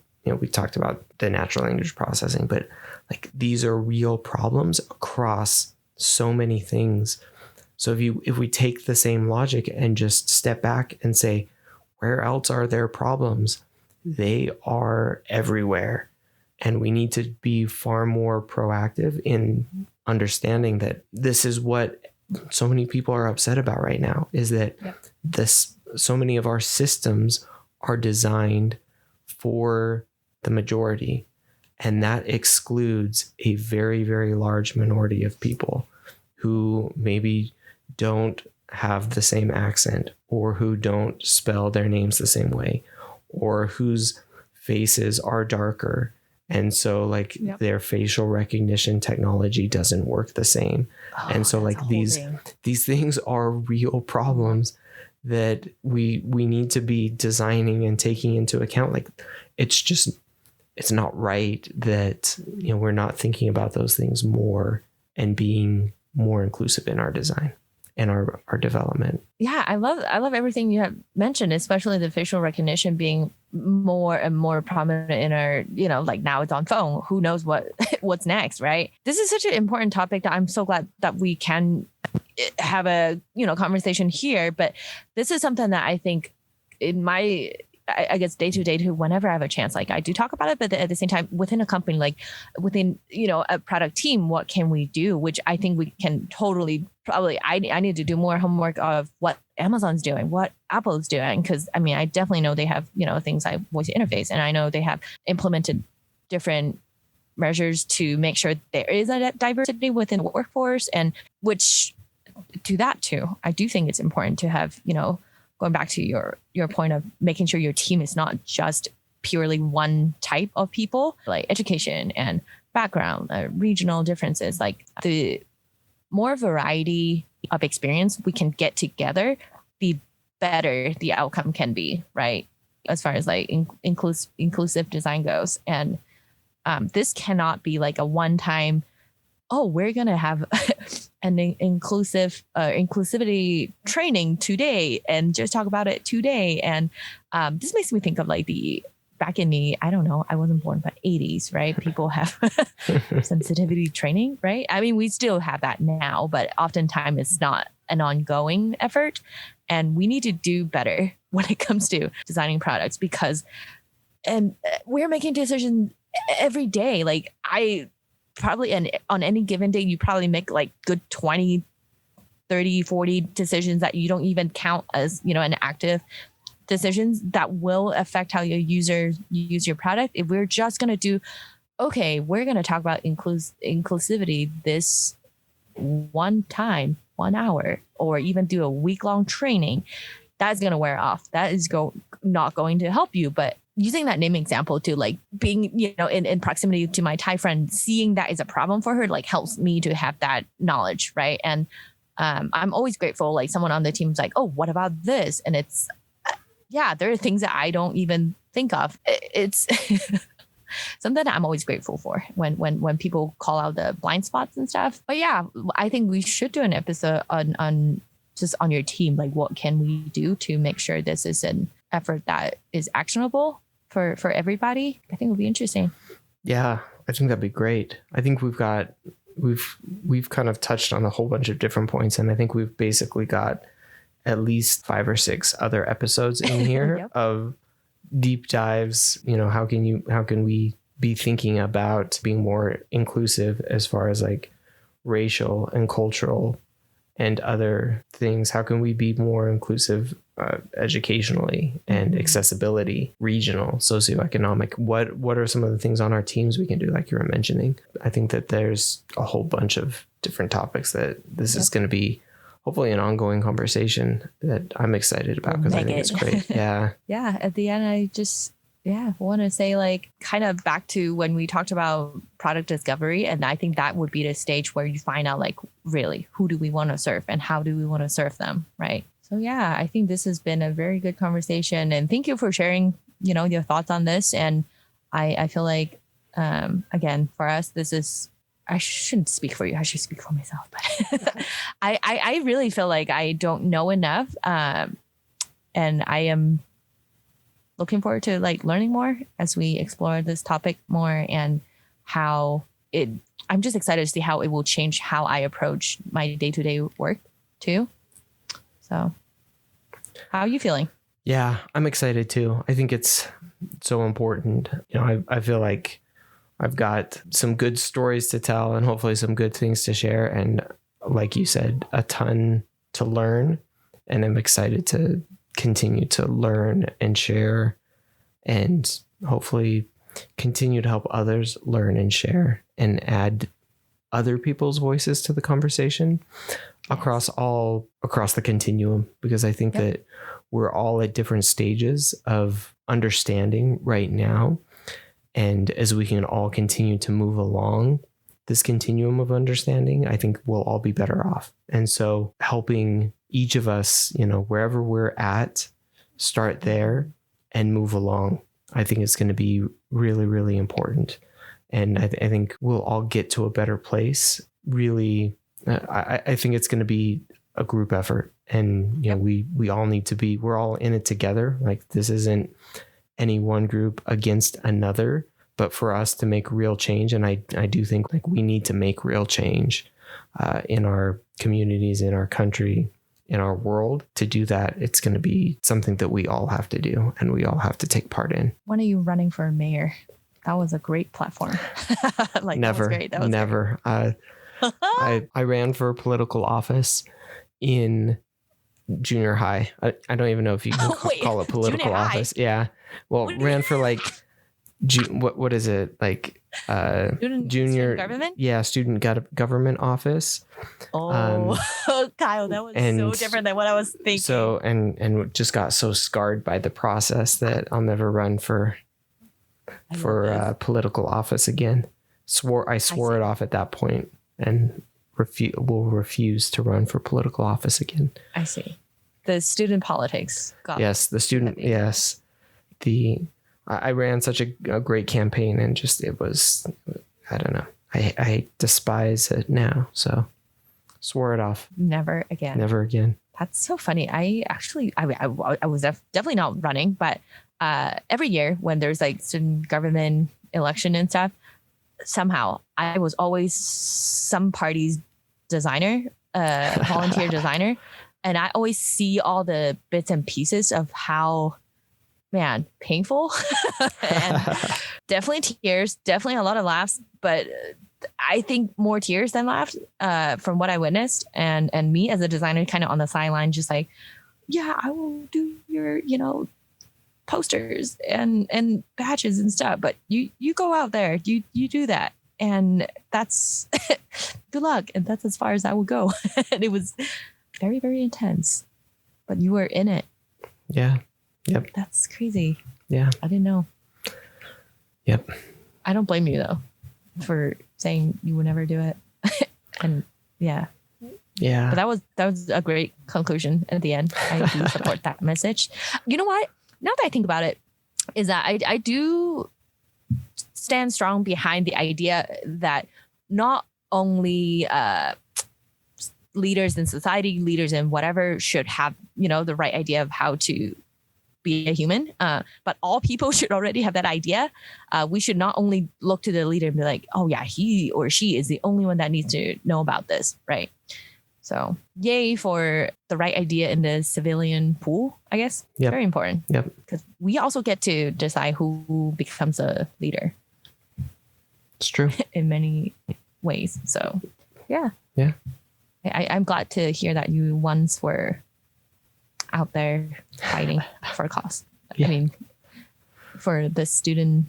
the natural language processing, but like these are real problems across so many things. So if we take the same logic and just step back and say, where else are there problems? They are everywhere. And we need to be far more proactive in understanding that this is what so many people are upset about right now, is that so many of our systems are designed for the majority, and that excludes a very, very large minority of people who maybe don't have the same accent, or who don't spell their names the same way, or whose faces are darker. And so like their facial recognition technology doesn't work the same. And so like these things are real problems that we need to be designing and taking into account. Like it's not right that, we're not thinking about those things more and being more inclusive in our design and our development. Yeah, I love everything you have mentioned, especially the facial recognition being more and more prominent in our, like now it's on phone. Who knows what's next, right? This is such an important topic that I'm so glad that we can have a, conversation here. But this is something that I think in my, I guess day to day, whenever I have a chance, like I do talk about it, but at the same time, within a company, like within, a product team, what can we do? Which I think we can totally probably, I need to do more homework of what Amazon's doing, what Apple's doing. Cause I definitely know they have, things like voice interface, and I know they have implemented different measures to make sure there is a diversity within the workforce, and which to that too, I do think it's important to have, going back to your point of making sure your team is not just purely one type of people, like education and background, regional differences, like the more variety of experience we can get together, the better the outcome can be, right? As far as like inclusive design goes. And this cannot be like a one-time, oh, we're going to have an inclusivity training today and just talk about it today. And this makes me think of like back in the, I don't know, I wasn't born, but 80s, right? People have sensitivity training, right? I mean, we still have that now, but oftentimes it's not an ongoing effort. And we need to do better when it comes to designing products and we're making decisions every day. Like I probably, and on any given day, you probably make like good 20, 30, 40 decisions that you don't even count as, an active decisions that will affect how your users use your product. If we're just going to do, okay, we're going to talk about inclusivity this one time, 1 hour, or even do a week-long training, that's going to wear off. That is not going to help you. But using that name example to like being, in proximity to my Thai friend, seeing that is a problem for her, like helps me to have that knowledge. Right. And I'm always grateful. Like someone on the team's like, oh, what about this? And it's, there are things that I don't even think of. It's something that I'm always grateful for when people call out the blind spots and stuff. But yeah, I think we should do an episode on just on your team. Like what can we do to make sure this is an effort that is actionable for everybody? I think it would be interesting. Yeah, I think that'd be great. I think we've kind of touched on a whole bunch of different points, and I think we've basically got at least 5 or 6 other episodes in here yep. of deep dives. How can we be thinking about being more inclusive as far as like racial and cultural and other things? How can we be more inclusive educationally and accessibility, regional, socioeconomic? What are some of the things on our teams we can do, like you were mentioning? I think that there's a whole bunch of different topics that this is going to be hopefully an ongoing conversation that I'm excited about, because I think it's great. Yeah. Yeah. At the end, I just want to say, like, kind of back to when we talked about product discovery. And I think that would be the stage where you find out, like, really, who do we want to serve and how do we want to serve them? Right. So, yeah, I think this has been a very good conversation. And thank you for sharing, your thoughts on this. And I feel like, again, for us, this is, I shouldn't speak for you. I should speak for myself. But I really feel like I don't know enough. And I am looking forward to like learning more as we explore this topic more, and I'm just excited to see how it will change how I approach my day-to-day work too. So how are you feeling? Yeah, I'm excited too. I think it's so important. I feel like I've got some good stories to tell and hopefully some good things to share. And like you said, a ton to learn. And I'm excited to continue to learn and share and hopefully continue to help others learn and share and add other people's voices to the conversation across the continuum, because I think that we're all at different stages of understanding right now. And as we can all continue to move along this continuum of understanding, I think we'll all be better off. And so helping each of us, wherever we're at, start there and move along, I think it's going to be really, really important. And I think we'll all get to a better place. Really, I think it's going to be a group effort. And, we all need to be, we're all in it together. Like, this isn't any one group against another, but for us to make real change. And I do think like we need to make real change in our communities, in our country, in our world. To do that, it's going to be something that we all have to do and we all have to take part in. When are you running for mayor? That was a great platform. Never. I ran for political office in junior high. I don't even know if you can call it political office. Yeah. Well, ran for like, what is it? Like junior government? Yeah. Student government office. Oh, Kyle, that was so different than what I was thinking. So, and just got so scarred by the process that I'll never run for political office again. I swore it off at that point and will refuse to run for political office again. I see. the student politics. Yes, the student. Yes, I ran such a great campaign, and just it was, I don't know. I despise it now. So swore it off. Never again. Never again. That's so funny. I was definitely not running, but every year when there's like student government election and stuff, somehow I was always some party's designer, volunteer designer. And I always see all the bits and pieces of how, man, painful and definitely tears, definitely a lot of laughs, but I think more tears than laughs from what I witnessed. And me as a designer kind of on the sideline, just like, yeah, I will do your, posters and badges and stuff. But you go out there, you do that. And that's good luck. And that's as far as I will go. And it was very, very intense. But you were in it. Yeah. Yep. That's crazy. Yeah. I didn't know. Yep. I don't blame you though for saying you would never do it. And yeah. Yeah. But that was a great conclusion at the end. I do support that message. You know what? Now that I think about it, is that I do stand strong behind the idea that not only leaders in society, leaders in whatever should have, the right idea of how to be a human, but all people should already have that idea. We should not only look to the leader and be like, oh yeah, he or she is the only one that needs to know about this, right? So yay for the right idea in the civilian pool, I guess. Yep. Very important. Yep. Because we also get to decide who becomes a leader. It's true. In many ways. So yeah. Yeah. I'm glad to hear that you once were out there fighting for a cause. Yeah. I mean, for the student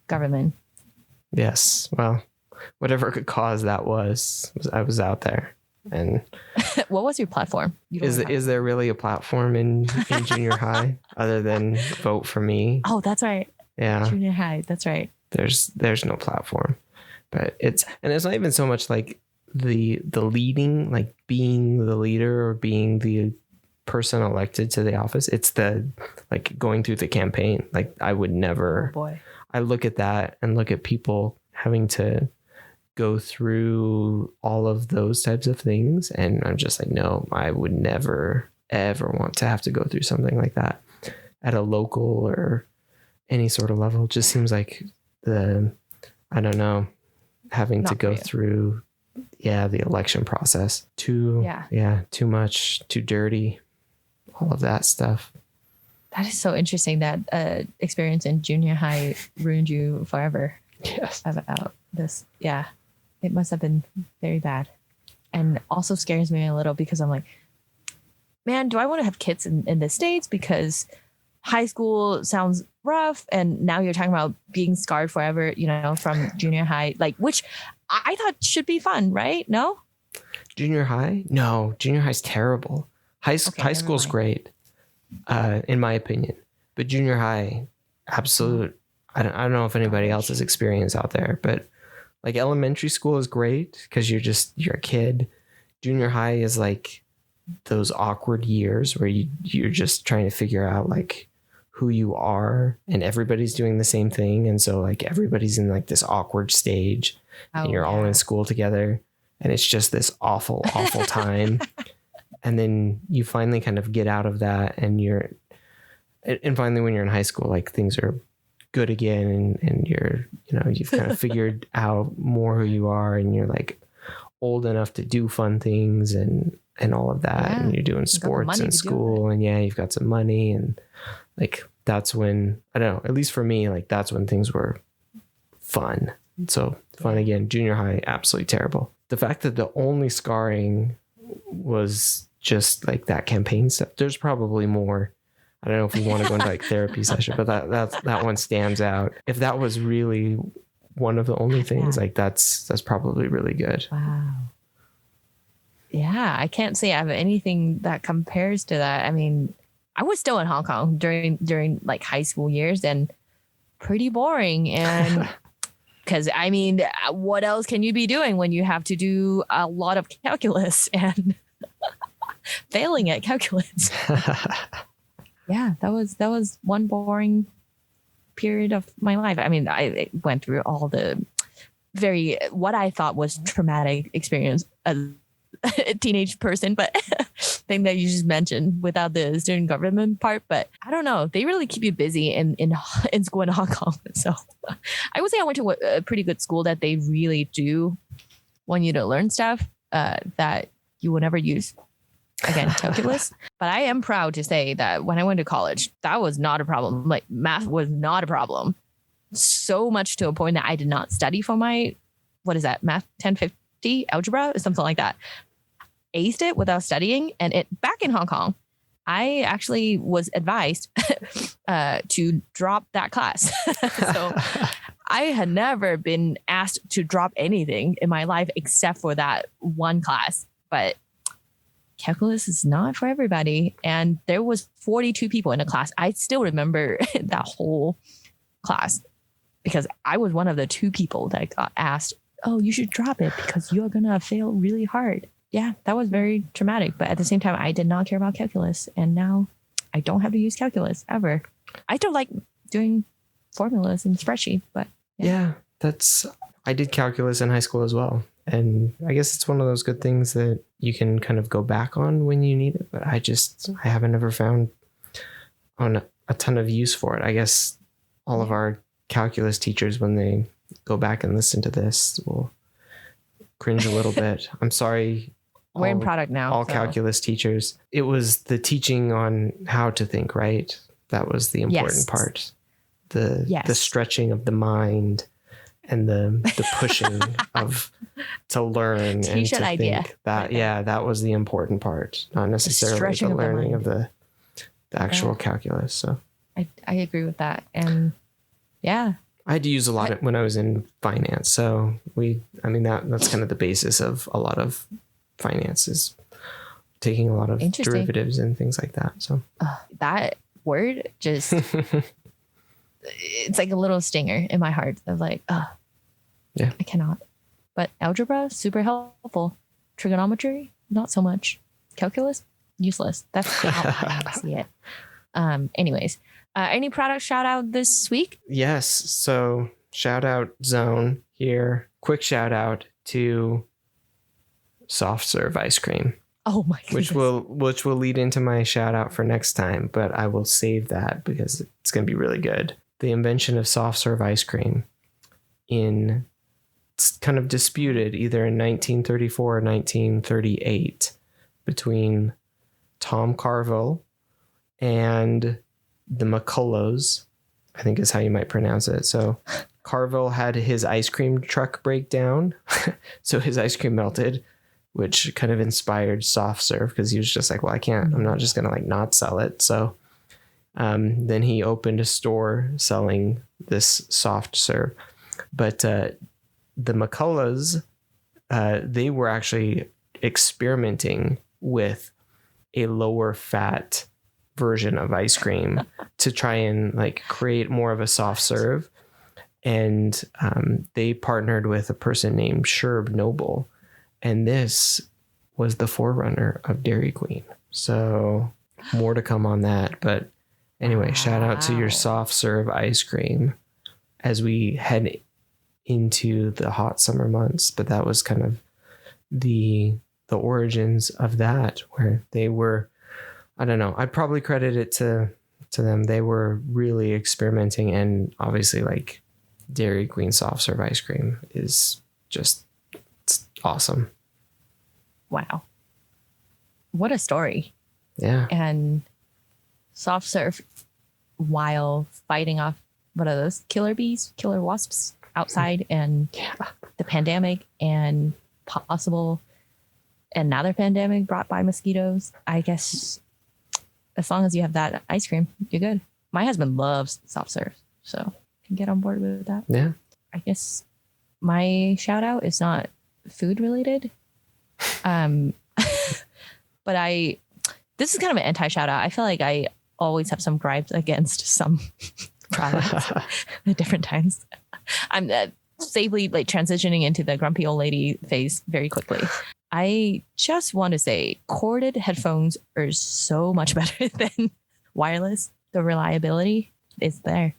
government. Yes. Well, whatever cause that was I was out there. And what was your platform? Is there really a platform in junior high other than vote for me? Oh, that's right. Yeah. Junior high. That's right. There's no platform, but it's not even so much like the leading, like being the leader or being the person elected to the office. It's the like going through the campaign. Like I would never. Oh boy. I look at that and look at people having to go through all of those types of things, and I'm just like, no, I would never ever want to have to go through something like that at a local or any sort of level. It just seems like I don't know, having Not to go through the election process too much, too dirty, all of that stuff. That is so interesting that experience in junior high ruined you forever. Yes. About this. Yeah. It must have been very bad. And also scares me a little because I'm like, man, do I want to have kids in the States? Because high school sounds rough. And now you're talking about being scarred forever, from junior high, like, which I thought should be fun, right? No? Junior high? No, junior high's terrible. High school's great, in my opinion. But junior high, absolute. I don't know if anybody else's experience out there, but like elementary school is great because you're a kid. Junior high is like those awkward years where you're just trying to figure out like who you are, and everybody's doing the same thing. And so like everybody's in like this awkward stage and you're all in school together, and it's just this awful, awful time. And then you finally kind of get out of that, and finally when you're in high school, like things are good again, and you're you've kind of figured out more who you are, and you're like old enough to do fun things and all of that, and you're doing sports in school, and you've got some money, and like that's when, I don't know, at least for me, like that's when things were fun. So fun again. Junior high, absolutely terrible. The fact that the only scarring was just like that campaign stuff, there's probably more. I don't know if we want to go into like therapy session, but that one stands out. If that was really one of the only things, like that's probably really good. Wow. Yeah, I can't say I have anything that compares to that. I mean, I was still in Hong Kong during like high school years, and pretty boring. And because I mean, what else can you be doing when you have to do a lot of calculus and failing at calculus. Yeah, that was one boring period of my life. I mean, I went through all the what I thought was traumatic experience as a teenage person, but thing that you just mentioned without the student government part. But I don't know, they really keep you busy in school in Hong Kong. So I would say I went to a pretty good school that they really do want you to learn stuff that you will never use. Again, calculus. But I am proud to say that when I went to college, that was not a problem. Like math was not a problem. So much to a point that I did not study for my, what is that, math 1050 algebra or something like that. Aced it without studying. And back in Hong Kong, I actually was advised to drop that class. So I had never been asked to drop anything in my life except for that one class. But calculus is not for everybody. And there was 42 people in the class. I still remember that whole class because I was one of the 2 people that got asked, oh, you should drop it because you're going to fail really hard. Yeah, that was very traumatic. But at the same time, I did not care about calculus. And now I don't have to use calculus ever. I don't like doing formulas and spreadsheets, but yeah, I did calculus in high school as well. And I guess it's one of those good things that you can kind of go back on when you need it. But I haven't ever found on a ton of use for it. I guess all of our calculus teachers, when they go back and listen to this, will cringe a little bit. I'm sorry. We're in product now. All calculus teachers. It was the teaching on how to think, right? That was the important part. The stretching of the mind. And the pushing to learn and to think that was the important part, not necessarily the learning of the actual calculus. So I agree with that. And yeah, I had to use a lot when I was in finance. So that's kind of the basis of a lot of finances, taking a lot of derivatives and things like that. So that word just, it's like a little stinger in my heart of like, yeah, I cannot. But algebra, super helpful. Trigonometry, not so much. Calculus, useless. That's how I see it. Anyways, any product shout out this week? Yes. So shout out Zone here. Quick shout out to soft serve ice cream. Oh my goodness. Which will lead into my shout out for next time, but I will save that because it's going to be really good. The invention of soft serve ice cream it's kind of disputed either in 1934 or 1938 between Tom Carville and the McCullochs, I think is how you might pronounce it. So Carville had his ice cream truck break down. So his ice cream melted, which kind of inspired soft serve because he was just like, well, I'm not just going to like not sell it. So then he opened a store selling this soft serve. But the McCullochs, they were actually experimenting with a lower fat version of ice cream to try and like create more of a soft serve. And they partnered with a person named Sherb Noble. And this was the forerunner of Dairy Queen. So more to come on that. But anyway, shout out to your soft serve ice cream as we head into the hot summer months. But that was kind of the origins of that, where they were, I don't know, I'd probably credit it to them. They were really experimenting, and obviously like Dairy Queen soft serve ice cream is just, it's awesome. Wow. What a story. Yeah. And soft serve while fighting off, what are those, killer wasps outside, and the pandemic and possible another pandemic brought by mosquitoes. I guess as long as you have that ice cream, you're good. My husband loves soft serve, so can get on board with that. Yeah. I guess my shout out is not food related. But this is kind of an anti shout out. I feel like I always have some gripes against some products at different times. I'm safely like transitioning into the grumpy old lady phase very quickly. I just want to say corded headphones are so much better than wireless. The reliability is there.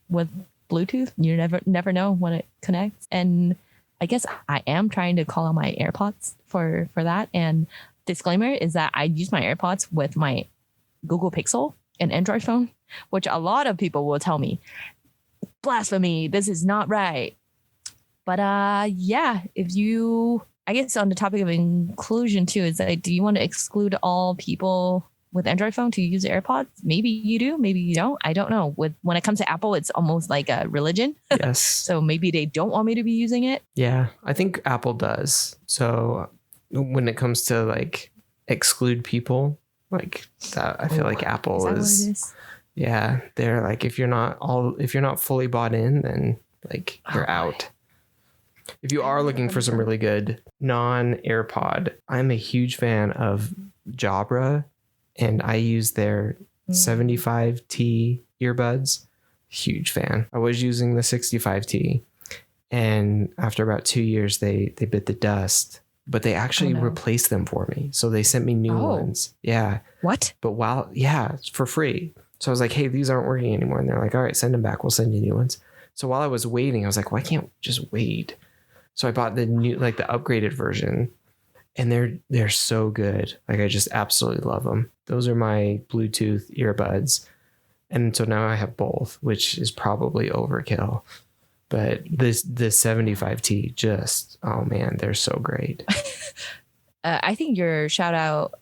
With Bluetooth, you never know when it connects. And I guess I am trying to call out my AirPods for that. And disclaimer is that I use my AirPods with my Google Pixel, an Android phone, which a lot of people will tell me, blasphemy, this is not right. But yeah, if you, I guess on the topic of inclusion too, is that do you want to exclude all people with Android phone to use AirPods? Maybe you do, maybe you don't. I don't know. When it comes to Apple, it's almost like a religion. Yes. So maybe they don't want me to be using it. Yeah, I think Apple does. So when it comes to like exclude people like that, I feel like Apple is. Yeah, they're like if you're not fully bought in, then like you're out. If you are looking for some really good non-AirPod, I'm a huge fan of Jabra, and I use their 75T earbuds. Huge fan. I was using the 65T, and after about 2 years, they bit the dust. But they actually replaced them for me, so they sent me new ones. Yeah. What? But for free. So I was like, hey, these aren't working anymore, and they're like, all right, send them back. We'll send you new ones. So while I was waiting, I was like, well, I can't just wait. So I bought the new, like the upgraded version, and they're so good. Like I just absolutely love them. Those are my Bluetooth earbuds. And so now I have both, which is probably overkill. But the 75T just, oh man, they're so great. I think your shout out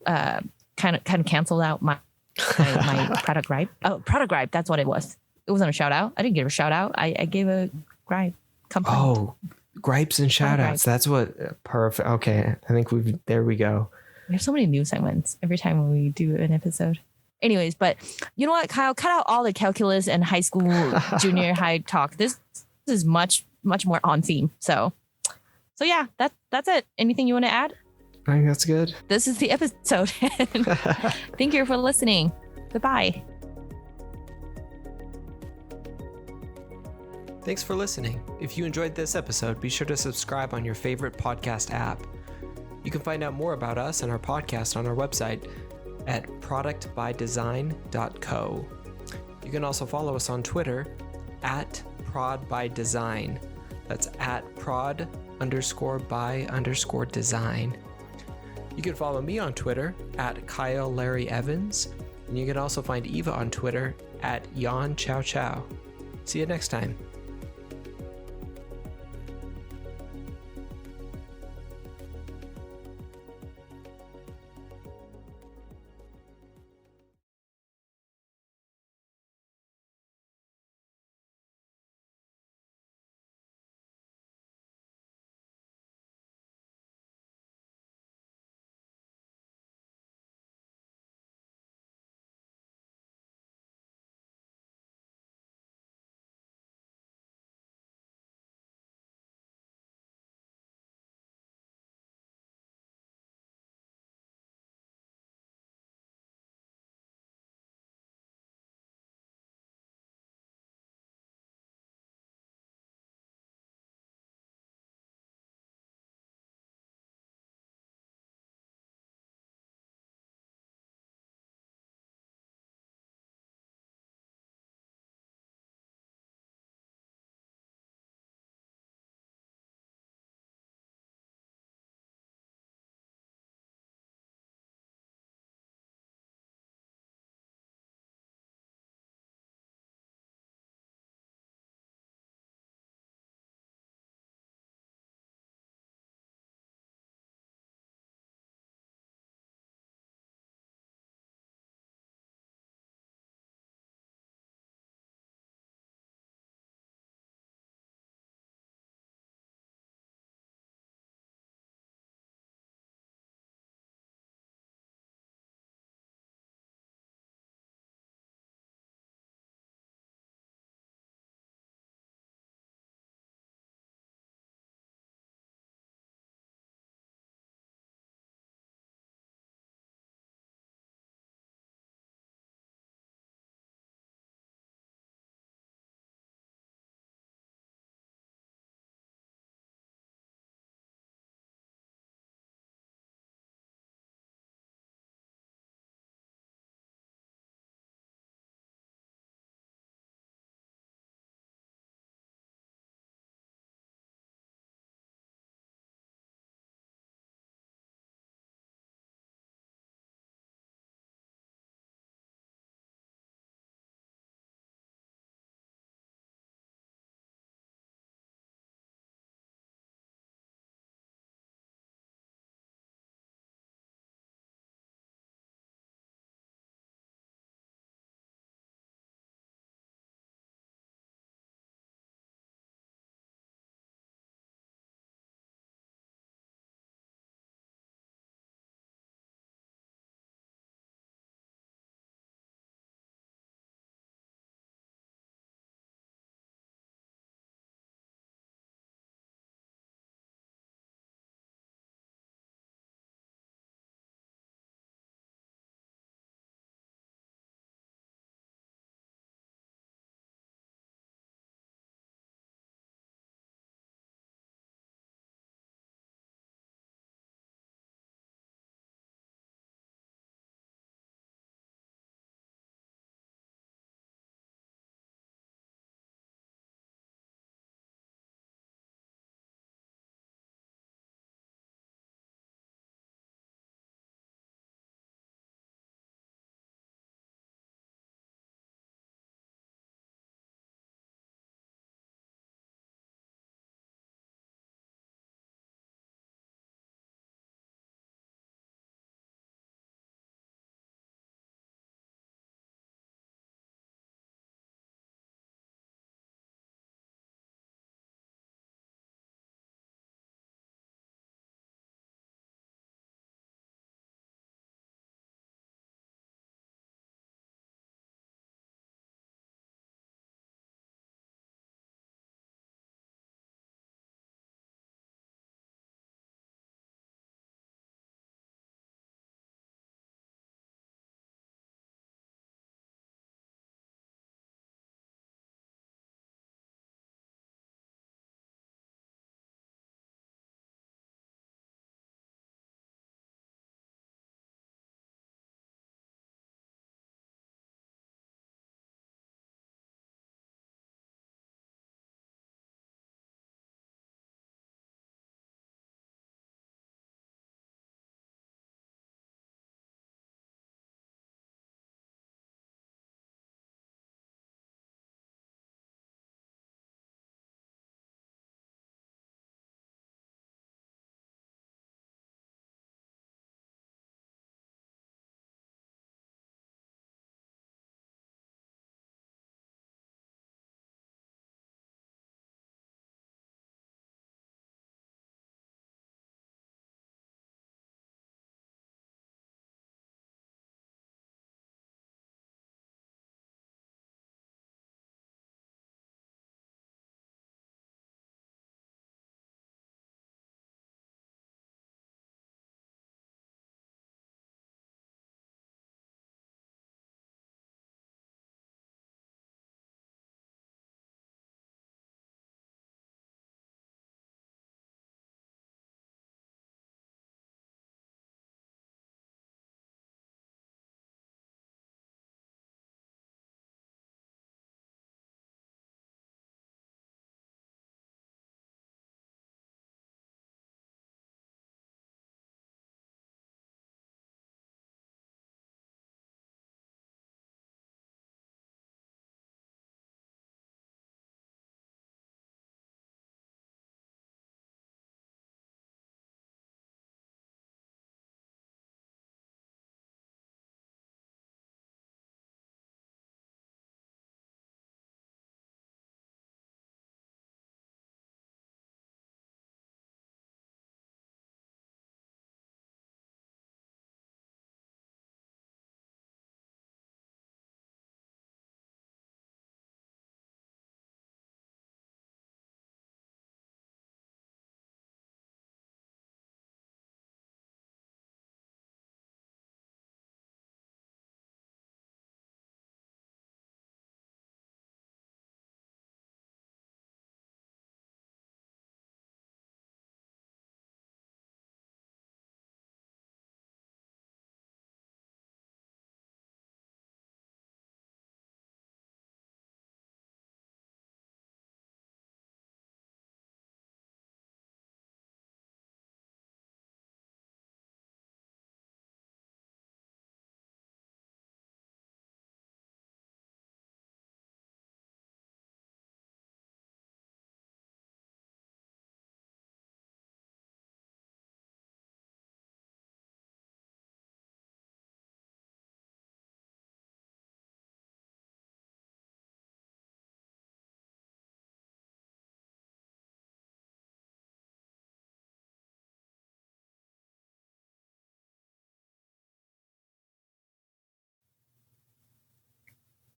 kind of canceled out my product gripe. Oh, product gripe, that's what it was. It wasn't a shout out. I didn't give a shout out. I gave a gripe. Complaint. Oh, gripes and shout outs. That's what, perfect. Okay. I think there we go. We have so many new segments every time when we do an episode. Anyways, but you know what, Kyle, cut out all the calculus and high school, junior high talk. This is much more on theme. So yeah, that's it. Anything you want to add? I think that's good. This is the episode. Thank you for listening. Goodbye. Thanks for listening. If you enjoyed this episode, be sure to subscribe on your favorite podcast app. You can find out more about us and our podcast on our website at productbydesign.co. You can also follow us on Twitter at prodbydesign. That's at prod_by_design. You can follow me on Twitter at Kyle Larry Evans, and you can also find Eva on Twitter at Yan Chow Chow. See you next time.